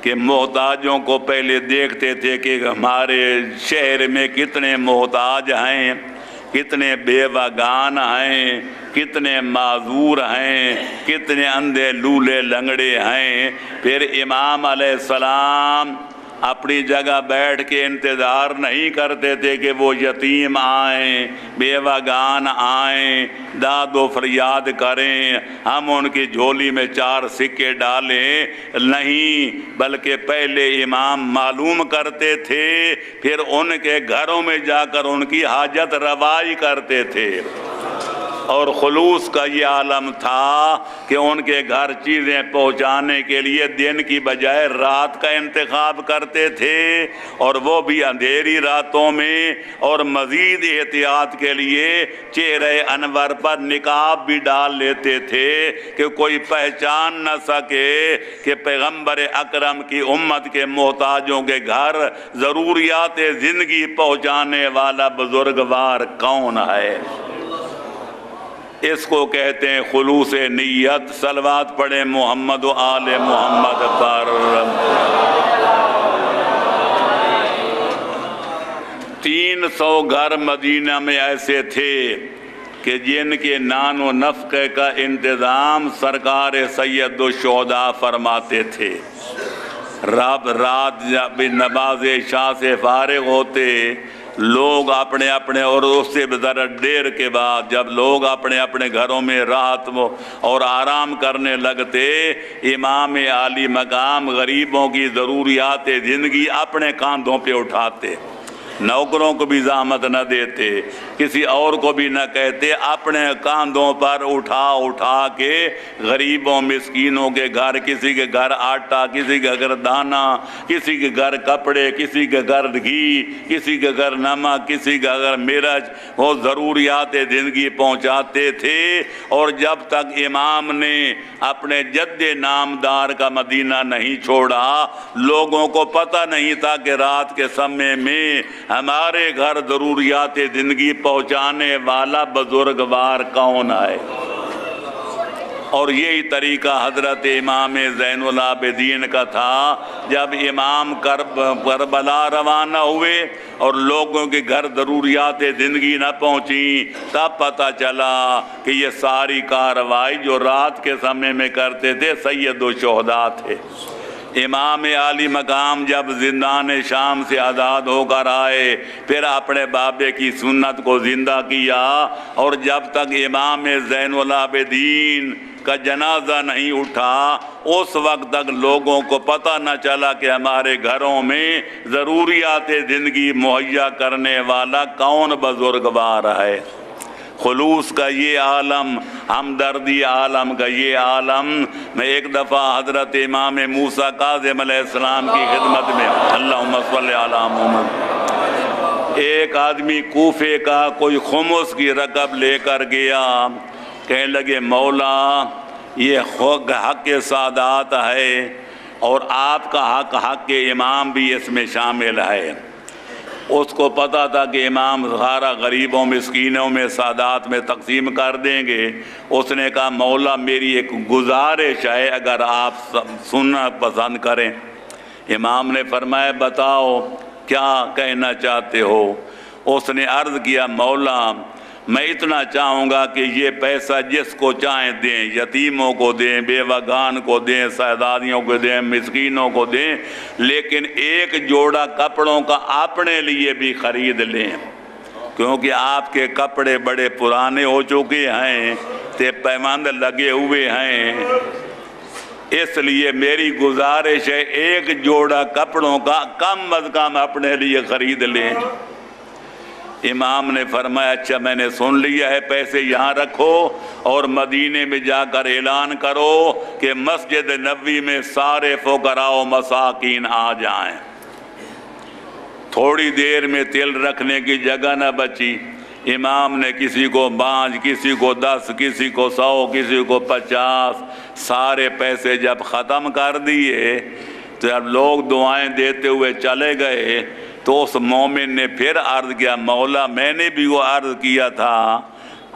کہ محتاجوں کو پہلے دیکھتے تھے کہ ہمارے شہر میں کتنے محتاج ہیں، کتنے بیوگان ہیں، کتنے معذور ہیں، کتنے اندھے لولے لنگڑے ہیں۔ پھر امام علیہ السلام اپنی جگہ بیٹھ کے انتظار نہیں کرتے تھے کہ وہ یتیم آئیں، بیوگان آئیں، داد و فریاد کریں، ہم ان کی جھولی میں 4 سکے ڈالیں، نہیں، بلکہ پہلے امام معلوم کرتے تھے پھر ان کے گھروں میں جا کر ان کی حاجت روائی کرتے تھے۔ اور خلوص کا یہ عالم تھا کہ ان کے گھر چیزیں پہنچانے کے لیے دن کی بجائے رات کا انتخاب کرتے تھے، اور وہ بھی اندھیری راتوں میں، اور مزید احتیاط کے لیے چہرے انور پر نقاب بھی ڈال لیتے تھے کہ کوئی پہچان نہ سکے کہ پیغمبر اکرم کی امت کے محتاجوں کے گھر ضروریات زندگی پہنچانے والا بزرگوار کون ہے۔ اس کو کہتے ہیں خلوص نیت۔ صلوات پڑھیں محمد و آل محمد پر۔ 300 گھر مدینہ میں ایسے تھے کہ جن کے نان و نفقے کا انتظام سرکار سید الشہداء فرماتے تھے۔ رات جب نماز عشاء سے فارغ ہوتے لوگ اپنے اور اس سے ذرا دیر کے بعد جب لوگ اپنے گھروں میں راحت اور آرام کرنے لگتے امام عالی مقام غریبوں کی ضروریات زندگی اپنے کاندھوں پہ اٹھاتے، نوکروں کو بھی زحمت نہ دیتے، کسی اور کو بھی نہ کہتے، اپنے کاندھوں پر اٹھا کے غریبوں مسکینوں کے گھر، کسی کے گھر آٹا، کسی کے گھر دانا، کسی کے گھر کپڑے، کسی کے گھر گھی، کسی کے گھر نمک، کسی کے گھر مرچ، وہ ضروریات زندگی پہنچاتے تھے۔ اور جب تک امام نے اپنے جد نامدار کا مدینہ نہیں چھوڑا لوگوں کو پتہ نہیں تھا کہ رات کے سمے میں ہمارے گھر ضروریات زندگی پہنچانے والا بزرگوار کون ہے۔ اور یہی طریقہ حضرت امام زین العابدین کا تھا۔ جب امام کربلا روانہ ہوئے اور لوگوں کے گھر ضروریات زندگی نہ پہنچی، تب پتہ چلا کہ یہ ساری کارروائی جو رات کے سمے میں کرتے تھے سید الشہداء تھے۔ امام عالی مقام جب زندان شام سے آزاد ہو کر آئے، پھر اپنے بابے کی سنت کو زندہ کیا، اور جب تک امام زین العابدین کا جنازہ نہیں اٹھا اس وقت تک لوگوں کو پتہ نہ چلا کہ ہمارے گھروں میں ضروریات زندگی مہیا کرنے والا کون بزرگوار ہے۔ خلوص کا یہ عالم، ہمدردی عالم کا یہ عالم۔ میں ایک دفعہ حضرت امام موسیٰ کاظم علیہ السلام کی خدمت میں، اللہم صلی علی محمد، ایک آدمی کوفے کا کوئی خمس کی رقم لے کر گیا، کہنے لگے مولا یہ حق سادات ہے اور آپ کا حق امام بھی اس میں شامل ہے۔ اس کو پتا تھا کہ امام سارا غریبوں مسکینوں میں سادات میں تقسیم کر دیں گے۔ اس نے کہا مولا میری ایک گزارش ہے اگر آپ سننا پسند کریں۔ امام نے فرمایا بتاؤ کیا کہنا چاہتے ہو؟ اس نے عرض کیا مولا میں اتنا چاہوں گا کہ یہ پیسہ جس کو چاہیں دیں، یتیموں کو دیں، بیوگان کو دیں، سہزادیوں کو دیں، مسکینوں کو دیں، لیکن ایک جوڑا کپڑوں کا اپنے لیے بھی خرید لیں، کیونکہ آپ کے کپڑے بڑے پرانے ہو چکے ہیں، تے پیماند لگے ہوئے ہیں، اس لیے میری گزارش ہے ایک جوڑا کپڑوں کا کم از کم اپنے لیے خرید لیں۔ امام نے فرمایا اچھا میں نے سن لیا ہے، پیسے یہاں رکھو اور مدینے میں جا کر اعلان کرو کہ مسجد نبوی میں سارے فقراء و مساکین آ جائیں۔ تھوڑی دیر میں تل رکھنے کی جگہ نہ بچی، امام نے کسی کو 5، کسی کو 10، کسی کو 100، کسی کو 50، سارے پیسے جب ختم کر دیے تو جب لوگ دعائیں دیتے ہوئے چلے گئے تو اس مومن نے پھر عرض کیا مولا میں نے بھی وہ عرض کیا تھا،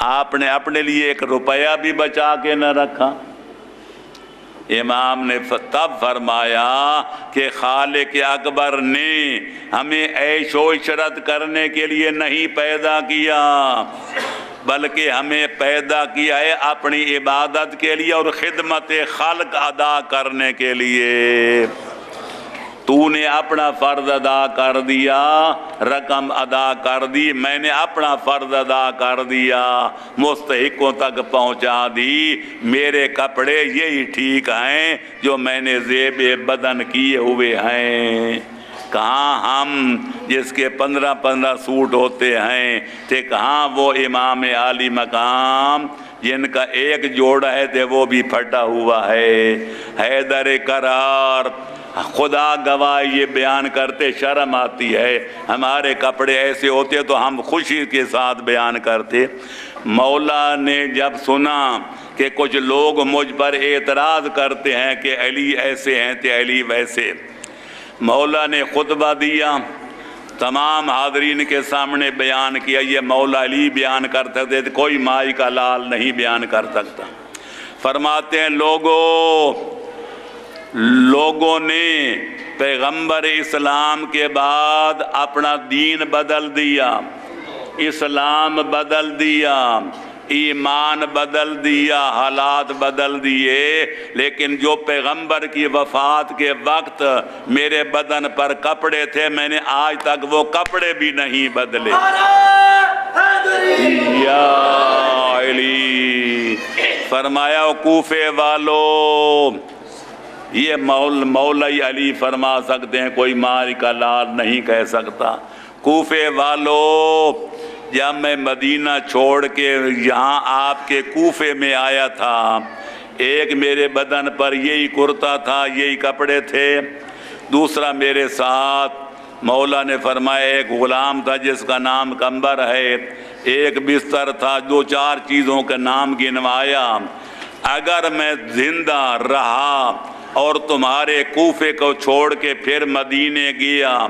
آپ نے اپنے لیے 1 روپیہ بھی بچا کے نہ رکھا۔ امام نے تب فرمایا کہ خالق اکبر نے ہمیں عیش و عشرت کرنے کے لیے نہیں پیدا کیا، بلکہ ہمیں پیدا کیا ہے اپنی عبادت کے لیے اور خدمت خلق ادا کرنے کے لیے۔ تو نے اپنا فرض ادا کر دیا، رقم ادا کر دی، میں نے اپنا فرض ادا کر دیا، مستحقوں تک پہنچا دی، میرے کپڑے یہی ٹھیک ہیں جو میں نے زیب بدن کیے ہوئے ہیں۔ کہاں ہم جس کے 15 سوٹ ہوتے ہیں، تے کہاں وہ امام عالی مقام جن کا ایک جوڑا ہے تے وہ بھی پھٹا ہوا ہے۔ حیدر کرار خدا گواہ یہ بیان کرتے شرم آتی ہے، ہمارے کپڑے ایسے ہوتے تو ہم خوشی کے ساتھ بیان کرتے۔ مولا نے جب سنا کہ کچھ لوگ مجھ پر اعتراض کرتے ہیں کہ علی ایسے ہیں تے علی ویسے، مولا نے خطبہ دیا، تمام حاضرین کے سامنے بیان کیا یہ مولا علی بیان کر سکتے تھے، کوئی مائی کا لال نہیں بیان کر سکتا۔ فرماتے ہیں لوگوں نے پیغمبر اسلام کے بعد اپنا دین بدل دیا، اسلام بدل دیا، ایمان بدل دیا، حالات بدل دیے، لیکن جو پیغمبر کی وفات کے وقت میرے بدن پر کپڑے تھے میں نے آج تک وہ کپڑے بھی نہیں بدلے۔ یا علی فرمایا کوفے والو، یہ مولا علی فرما سکتے ہیں، کوئی مائی کا لال نہیں کہہ سکتا۔ کوفے والو جب میں مدینہ چھوڑ کے یہاں آپ کے کوفے میں آیا تھا، ایک میرے بدن پر یہی کرتا تھا، یہی کپڑے تھے، دوسرا میرے ساتھ مولا نے فرمایا ایک غلام تھا جس کا نام کمبر ہے، ایک بستر تھا، 2-4 چیزوں کے نام گنوایا۔ اگر میں زندہ رہا اور تمہارے کوفے کو چھوڑ کے پھر مدینے گیا،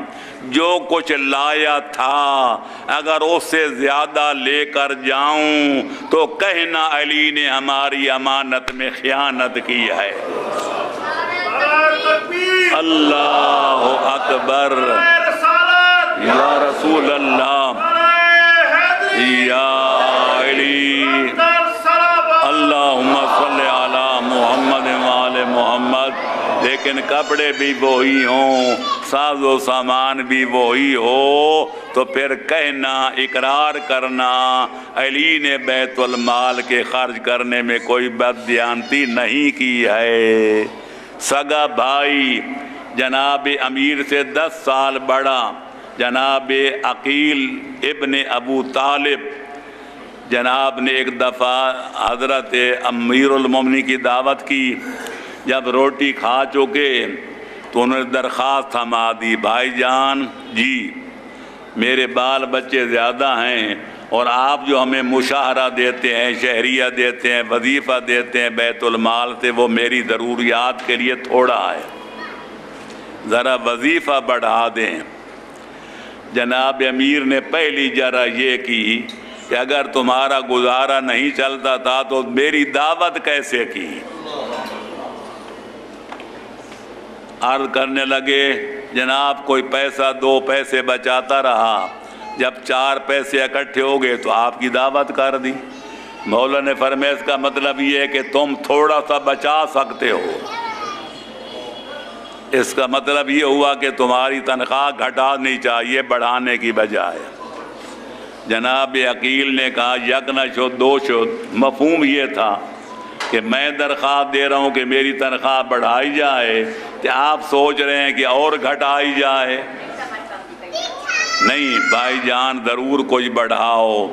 جو کچھ لایا تھا اگر اس سے زیادہ لے کر جاؤں تو کہنا علی نے ہماری امانت میں خیانت کی ہے۔ اللہ اکبر، یا رسول اللہ، یا علی، اللہم صلی علی محمد وآل محمد۔ لیکن کپڑے بھی وہی ہوں، ساز و سامان بھی وہی ہو تو پھر کہنا، اقرار کرنا علی نے بیت المال کے خرچ کرنے میں کوئی بددیانتی نہیں کی ہے۔ سگا بھائی جناب امیر سے 10 سال بڑا جناب عقیل ابن ابو طالب، جناب نے ایک دفعہ حضرت امیر المومنین کی دعوت کی۔ جب روٹی کھا چکے تو انہوں نے درخواست تھما دی، بھائی جان جی میرے بال بچے زیادہ ہیں اور آپ جو ہمیں مشاہرہ دیتے ہیں، شہریہ دیتے ہیں، وظیفہ دیتے ہیں بیت المال سے، وہ میری ضروریات کے لیے تھوڑا ہے، ذرا وظیفہ بڑھا دیں۔ جناب امیر نے پہلی جرہ یہ کی کہ اگر تمہارا گزارا نہیں چلتا تھا تو میری دعوت کیسے کی؟ عرض کرنے لگے جناب کوئی پیسہ 2 پیسے بچاتا رہا، جب 4 پیسے اکٹھے ہو گئے تو آپ کی دعوت کر دی۔ مولا نے فرمایا اس کا مطلب یہ ہے کہ تم تھوڑا سا بچا سکتے ہو، اس کا مطلب یہ ہوا کہ تمہاری تنخواہ گھٹانی چاہیے بڑھانے کی بجائے۔ جناب عقیل نے کہا یک نہ شد دو شد، مفہوم یہ تھا کہ میں درخواست دے رہا ہوں کہ میری تنخواہ بڑھائی جائے، کہ آپ سوچ رہے ہیں کہ اور گھٹائی جائے؟ نہیں بھائی جان ضرور کچھ بڑھاؤ۔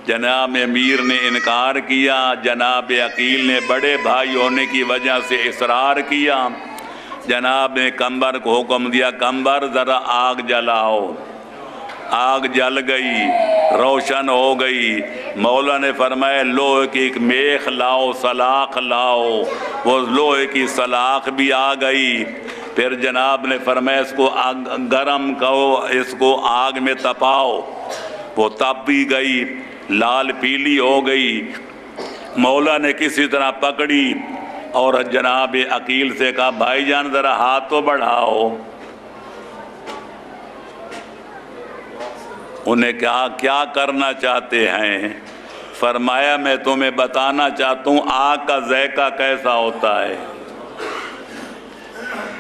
جناب امیر نے انکار کیا، جناب عقیل نے بڑے بھائی ہونے کی وجہ سے اصرار کیا۔ جناب نے کمبر کو حکم دیا کمبر ذرا آگ جلاؤ۔ آگ جل گئی، روشن ہو گئی۔ مولا نے فرمایا لوہے کی ایک میخ لاؤ، سلاخ لاؤ۔ وہ لوہے کی سلاخ بھی آ گئی۔ پھر جناب نے فرمایا اس کو گرم کرو، اس کو آگ میں تپاؤ۔ وہ تپ بھی گئی، لال پیلی ہو گئی۔ مولا نے کسی طرح پکڑی اور جناب عقیل سے کہا بھائی جان ذرا ہاتھ تو بڑھاؤ۔ انہیں کہا کیا کرنا چاہتے ہیں؟ فرمایا میں تمہیں بتانا چاہتا ہوں آگ کا ذائقہ کیسا ہوتا ہے۔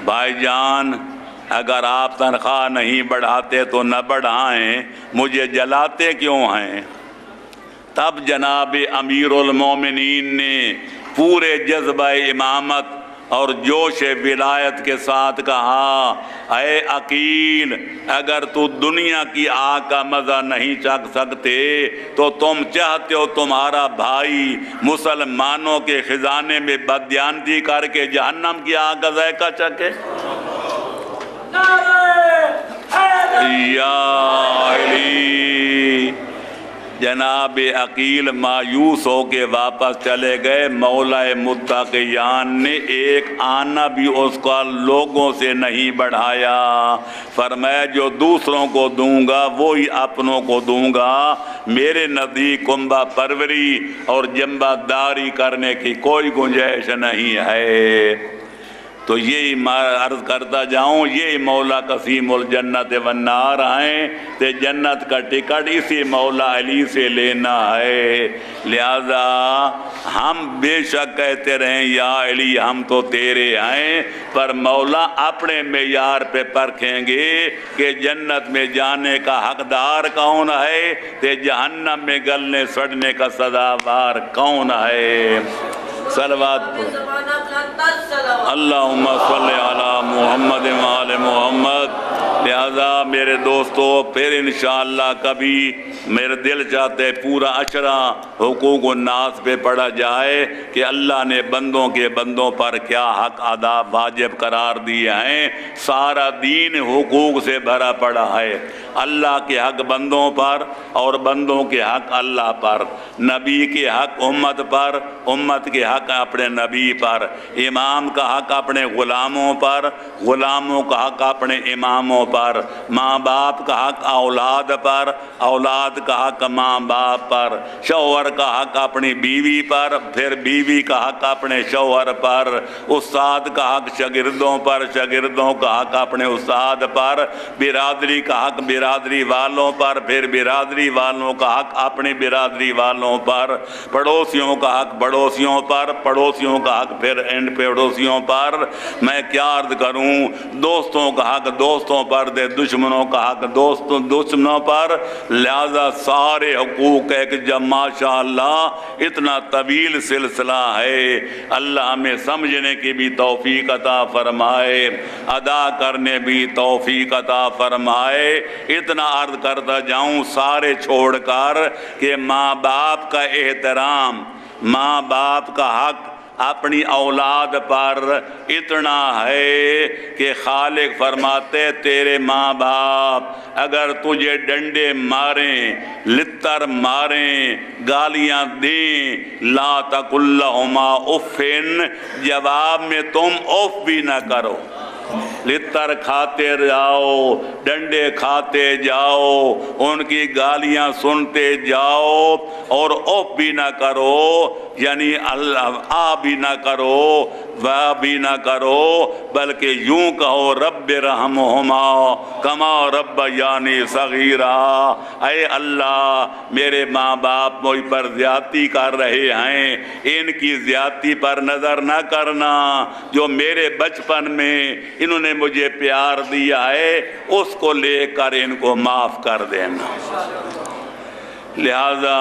بھائی جان اگر آپ تنخواہ نہیں بڑھاتے تو نہ بڑھائیں، مجھے جلاتے کیوں ہیں؟ تب جناب امیر المومنین نے پورے جذبہ امامت اور جوش ولایت کے ساتھ کہا اے عقیل اگر تو دنیا کی آگ کا مزہ نہیں چکھ سکتے تو تم چاہتے ہو تمہارا بھائی مسلمانوں کے خزانے میں بددیانتی کر کے جہنم کی آگ کا ذائقہ چکھے؟ یا علی۔ جناب عقیل مایوس ہو کے واپس چلے گئے۔ مولا متقیان نے ایک آنا بھی اس کا لوگوں سے نہیں بڑھایا۔ فرمایا جو دوسروں کو دوں گا وہی اپنوں کو دوں گا، میرے نزدیک کنبہ پروری اور جنبہ داری کرنے کی کوئی گنجائش نہیں ہے۔ تو یہی عرض کرتا جاؤں یہی مولا قسیم الجنت والنار ہیں، تے جنت کا ٹکٹ اسی مولا علی سے لینا ہے۔ لہذا ہم بے شک کہتے رہیں یا علی ہم تو تیرے ہیں، پر مولا اپنے معیار پہ پرکھیں گے کہ جنت میں جانے کا حقدار کون ہے، تے جہنم میں گلنے سڑنے کا سزاوار کون ہے۔ صلوات اللہم صلی علی محمد وآل محمد۔ لہذا میرے دوستو پھر انشاءاللہ کبھی میرے دل چاہتے پورا اشرا حقوق الناس پہ پڑھا جائے کہ اللہ نے بندوں پر کیا حق ادا واجب قرار دیے ہیں۔ سارا دین حقوق سے بھرا پڑا ہے، اللہ کے حق بندوں پر اور بندوں کے حق اللہ پر، نبی کے حق امت پر، امت کے حق اپنے نبی پر، امام کا حق اپنے غلاموں پر، غلاموں کا حق اپنے اماموں پر، ماں باپ کا حق اولاد پر، اولاد کا حق ماں باپ پر، شوہر کا حق اپنی بیوی پر، پھر بیوی کا حق اپنے شوہر پر، استاد کا حق شاگردوں پر، شاگردوں کا حق اپنے استاد پر، برادری کا حق برادری والوں پر، پھر برادری والوں کا حق اپنی برادری والوں پر، پڑوسیوں کا حق پڑوسیوں پر، پڑوسیوں کا حق پھر ان پڑوسیوں پر۔ میں کیا عرض کروں، دوستوں کا حق دوستوں پر دے، دشمنوں کا حق دشمنوں پر، لہذا سارے حقوق ایک جب ماشاءاللہ اتنا طویل سلسلہ ہے۔ اللہ ہمیں سمجھنے کی بھی توفیق عطا فرمائے، ادا کرنے بھی توفیق عطا فرمائے۔ اتنا عرض کرتا جاؤں سارے چھوڑ کر کہ ماں باپ کا احترام، ماں باپ کا حق اپنی اولاد پر اتنا ہے کہ خالق فرماتے تیرے ماں باپ اگر تجھے ڈنڈے ماریں، لتر ماریں، گالیاں دیں، لا تقل لہما اف، جواب میں تم اف بھی نہ کرو، لتر کھاتے جاؤ، ڈنڈے کھاتے جاؤ، ان کی گالیاں سنتے جاؤ اور اوف بھی نہ کرو، یعنی اللہ آ بھی نہ کرو واہ بھی نہ کرو، بلکہ یوں کہو رب رحمہما کما ربیانی صغیرا، اے اللہ میرے ماں باپ مجھ پر زیادتی کر رہے ہیں، ان کی زیادتی پر نظر نہ کرنا، جو میرے بچپن میں انہوں نے مجھے پیار دیا ہے اس کو لے کر ان کو معاف کر دینا۔ لہذا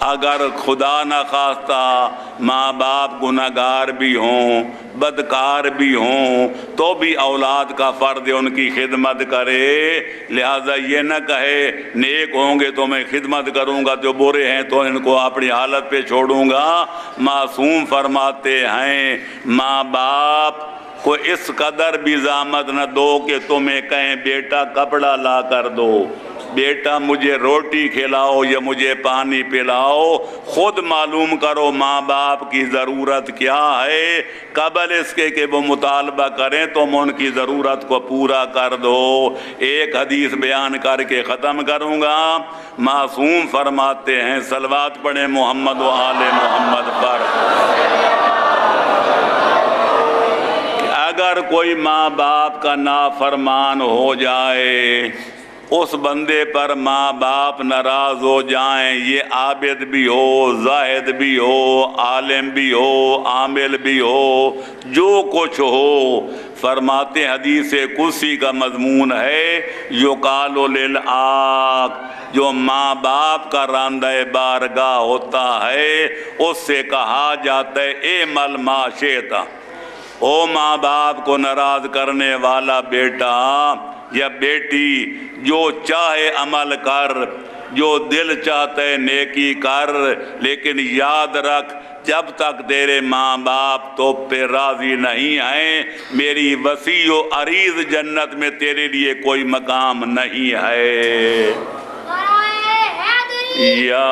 اگر خدا نہ خواستہ ماں باپ گناہگار بھی ہوں، بدکار بھی ہوں، تو بھی اولاد کا فرض ان کی خدمت کرے۔ لہذا یہ نہ کہے نیک ہوں گے تو میں خدمت کروں گا، جو برے ہیں تو ان کو اپنی حالت پہ چھوڑوں گا۔ معصوم فرماتے ہیں ماں باپ کو اس قدر بھی زحمت نہ دو کہ تمہیں کہیں بیٹا کپڑا لا کر دو، بیٹا مجھے روٹی کھلاؤ یا مجھے پانی پلاؤ، خود معلوم کرو ماں باپ کی ضرورت کیا ہے، قبل اس کے کہ وہ مطالبہ کریں تم ان کی ضرورت کو پورا کر دو۔ ایک حدیث بیان کر کے ختم کروں گا۔ معصوم فرماتے ہیں صلوات پڑھیں محمد و آل محمد پر، اگر کوئی ماں باپ کا نافرمان ہو جائے، اس بندے پر ماں باپ ناراض ہو جائیں، یہ عابد بھی ہو، زاہد بھی ہو، عالم بھی ہو، عامل بھی ہو، جو کچھ ہو، فرماتے حدیث قدسی کا مضمون ہے یقال للعاق، جو ماں باپ کا راندہ بارگاہ ہوتا ہے اس سے کہا جاتا ہے اعمل ما شئت، او ماں باپ کو ناراض کرنے والا بیٹا یا بیٹی، جو چاہے عمل کر، جو دل چاہتا ہے نیکی کر، لیکن یاد رکھ جب تک تیرے ماں باپ تو پہ راضی نہیں ہیں میری وسیع و عریض جنت میں تیرے لیے کوئی مقام نہیں ہے۔ یا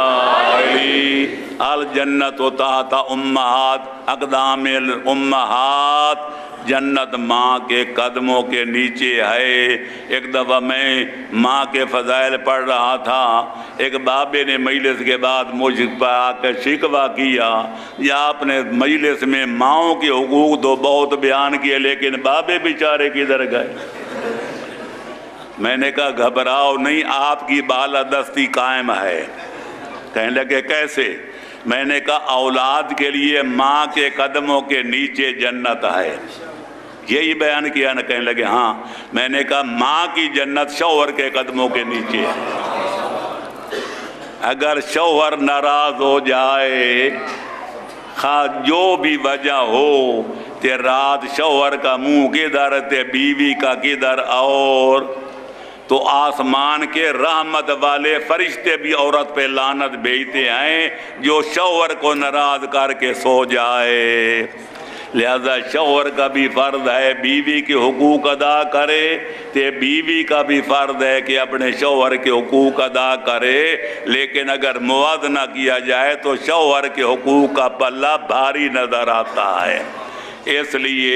علی الجنت تحت امہات اقدام الامہات، جنت ماں کے قدموں کے نیچے ہے۔ ایک دفعہ میں ماں کے فضائل پڑھ رہا تھا، ایک بابے نے مجلس کے بعد مجھ پر آ کر شکوہ کیا، یا آپ نے مجلس میں ماؤں کے حقوق تو بہت بیان کیے لیکن بابے بیچارے کدھر گئے؟ میں نے کہا گھبراؤ نہیں، آپ کی بالادستی قائم ہے۔ کہنے لگے کیسے؟ میں نے کہا اولاد کے لیے ماں کے قدموں کے نیچے جنت ہے، یہی بیان کیا نا؟ کہنے لگے ہاں۔ میں نے کہا ماں کی جنت شوہر کے قدموں کے نیچے ہے۔ اگر شوہر ناراض ہو جائے، خواہ جو بھی وجہ ہو، تے رات شوہر کا منہ کدھر تے بیوی کا کدھر، اور تو آسمان کے رحمت والے فرشتے بھی عورت پہ لعنت بھیجتے ہیں جو شوہر کو ناراض کر کے سو جائے۔ لہذا شوہر کا بھی فرض ہے بیوی کے حقوق ادا کرے، تے بیوی کا بھی فرض ہے کہ اپنے شوہر کے حقوق ادا کرے، لیکن اگر موازنہ کیا جائے تو شوہر کے حقوق کا پلہ بھاری نظر آتا ہے۔ اس لیے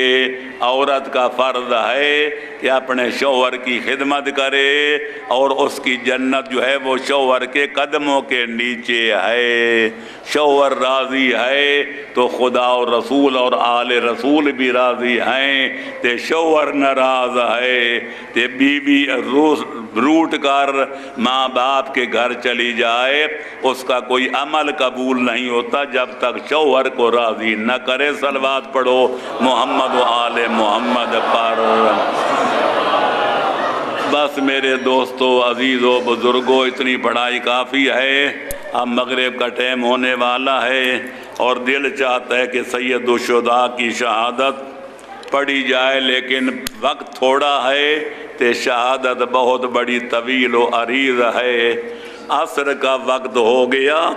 عورت کا فرض ہے کہ اپنے شوہر کی خدمت کرے، اور اس کی جنت جو ہے وہ شوہر کے قدموں کے نیچے ہے۔ شوہر راضی ہے تو خدا اور رسول اور آل رسول بھی راضی ہیں، تے شوہر ناراض ہے تے بیوی روٹ کر ماں باپ کے گھر چلی جائے، اس کا کوئی عمل قبول نہیں ہوتا جب تک شوہر کو راضی نہ کرے۔ صلوات پڑھو محمد و آل محمد پر۔ بس میرے دوستو، عزیزو، بزرگو، اتنی پڑھائی کافی ہے۔ اب مغرب کا ٹائم ہونے والا ہے اور دل چاہتا ہے کہ سید الشہداء کی شہادت پڑھی جائے، لیکن وقت تھوڑا ہے تے شہادت بہت بڑی طویل و عریض ہے۔ عصر کا وقت ہو گیا۔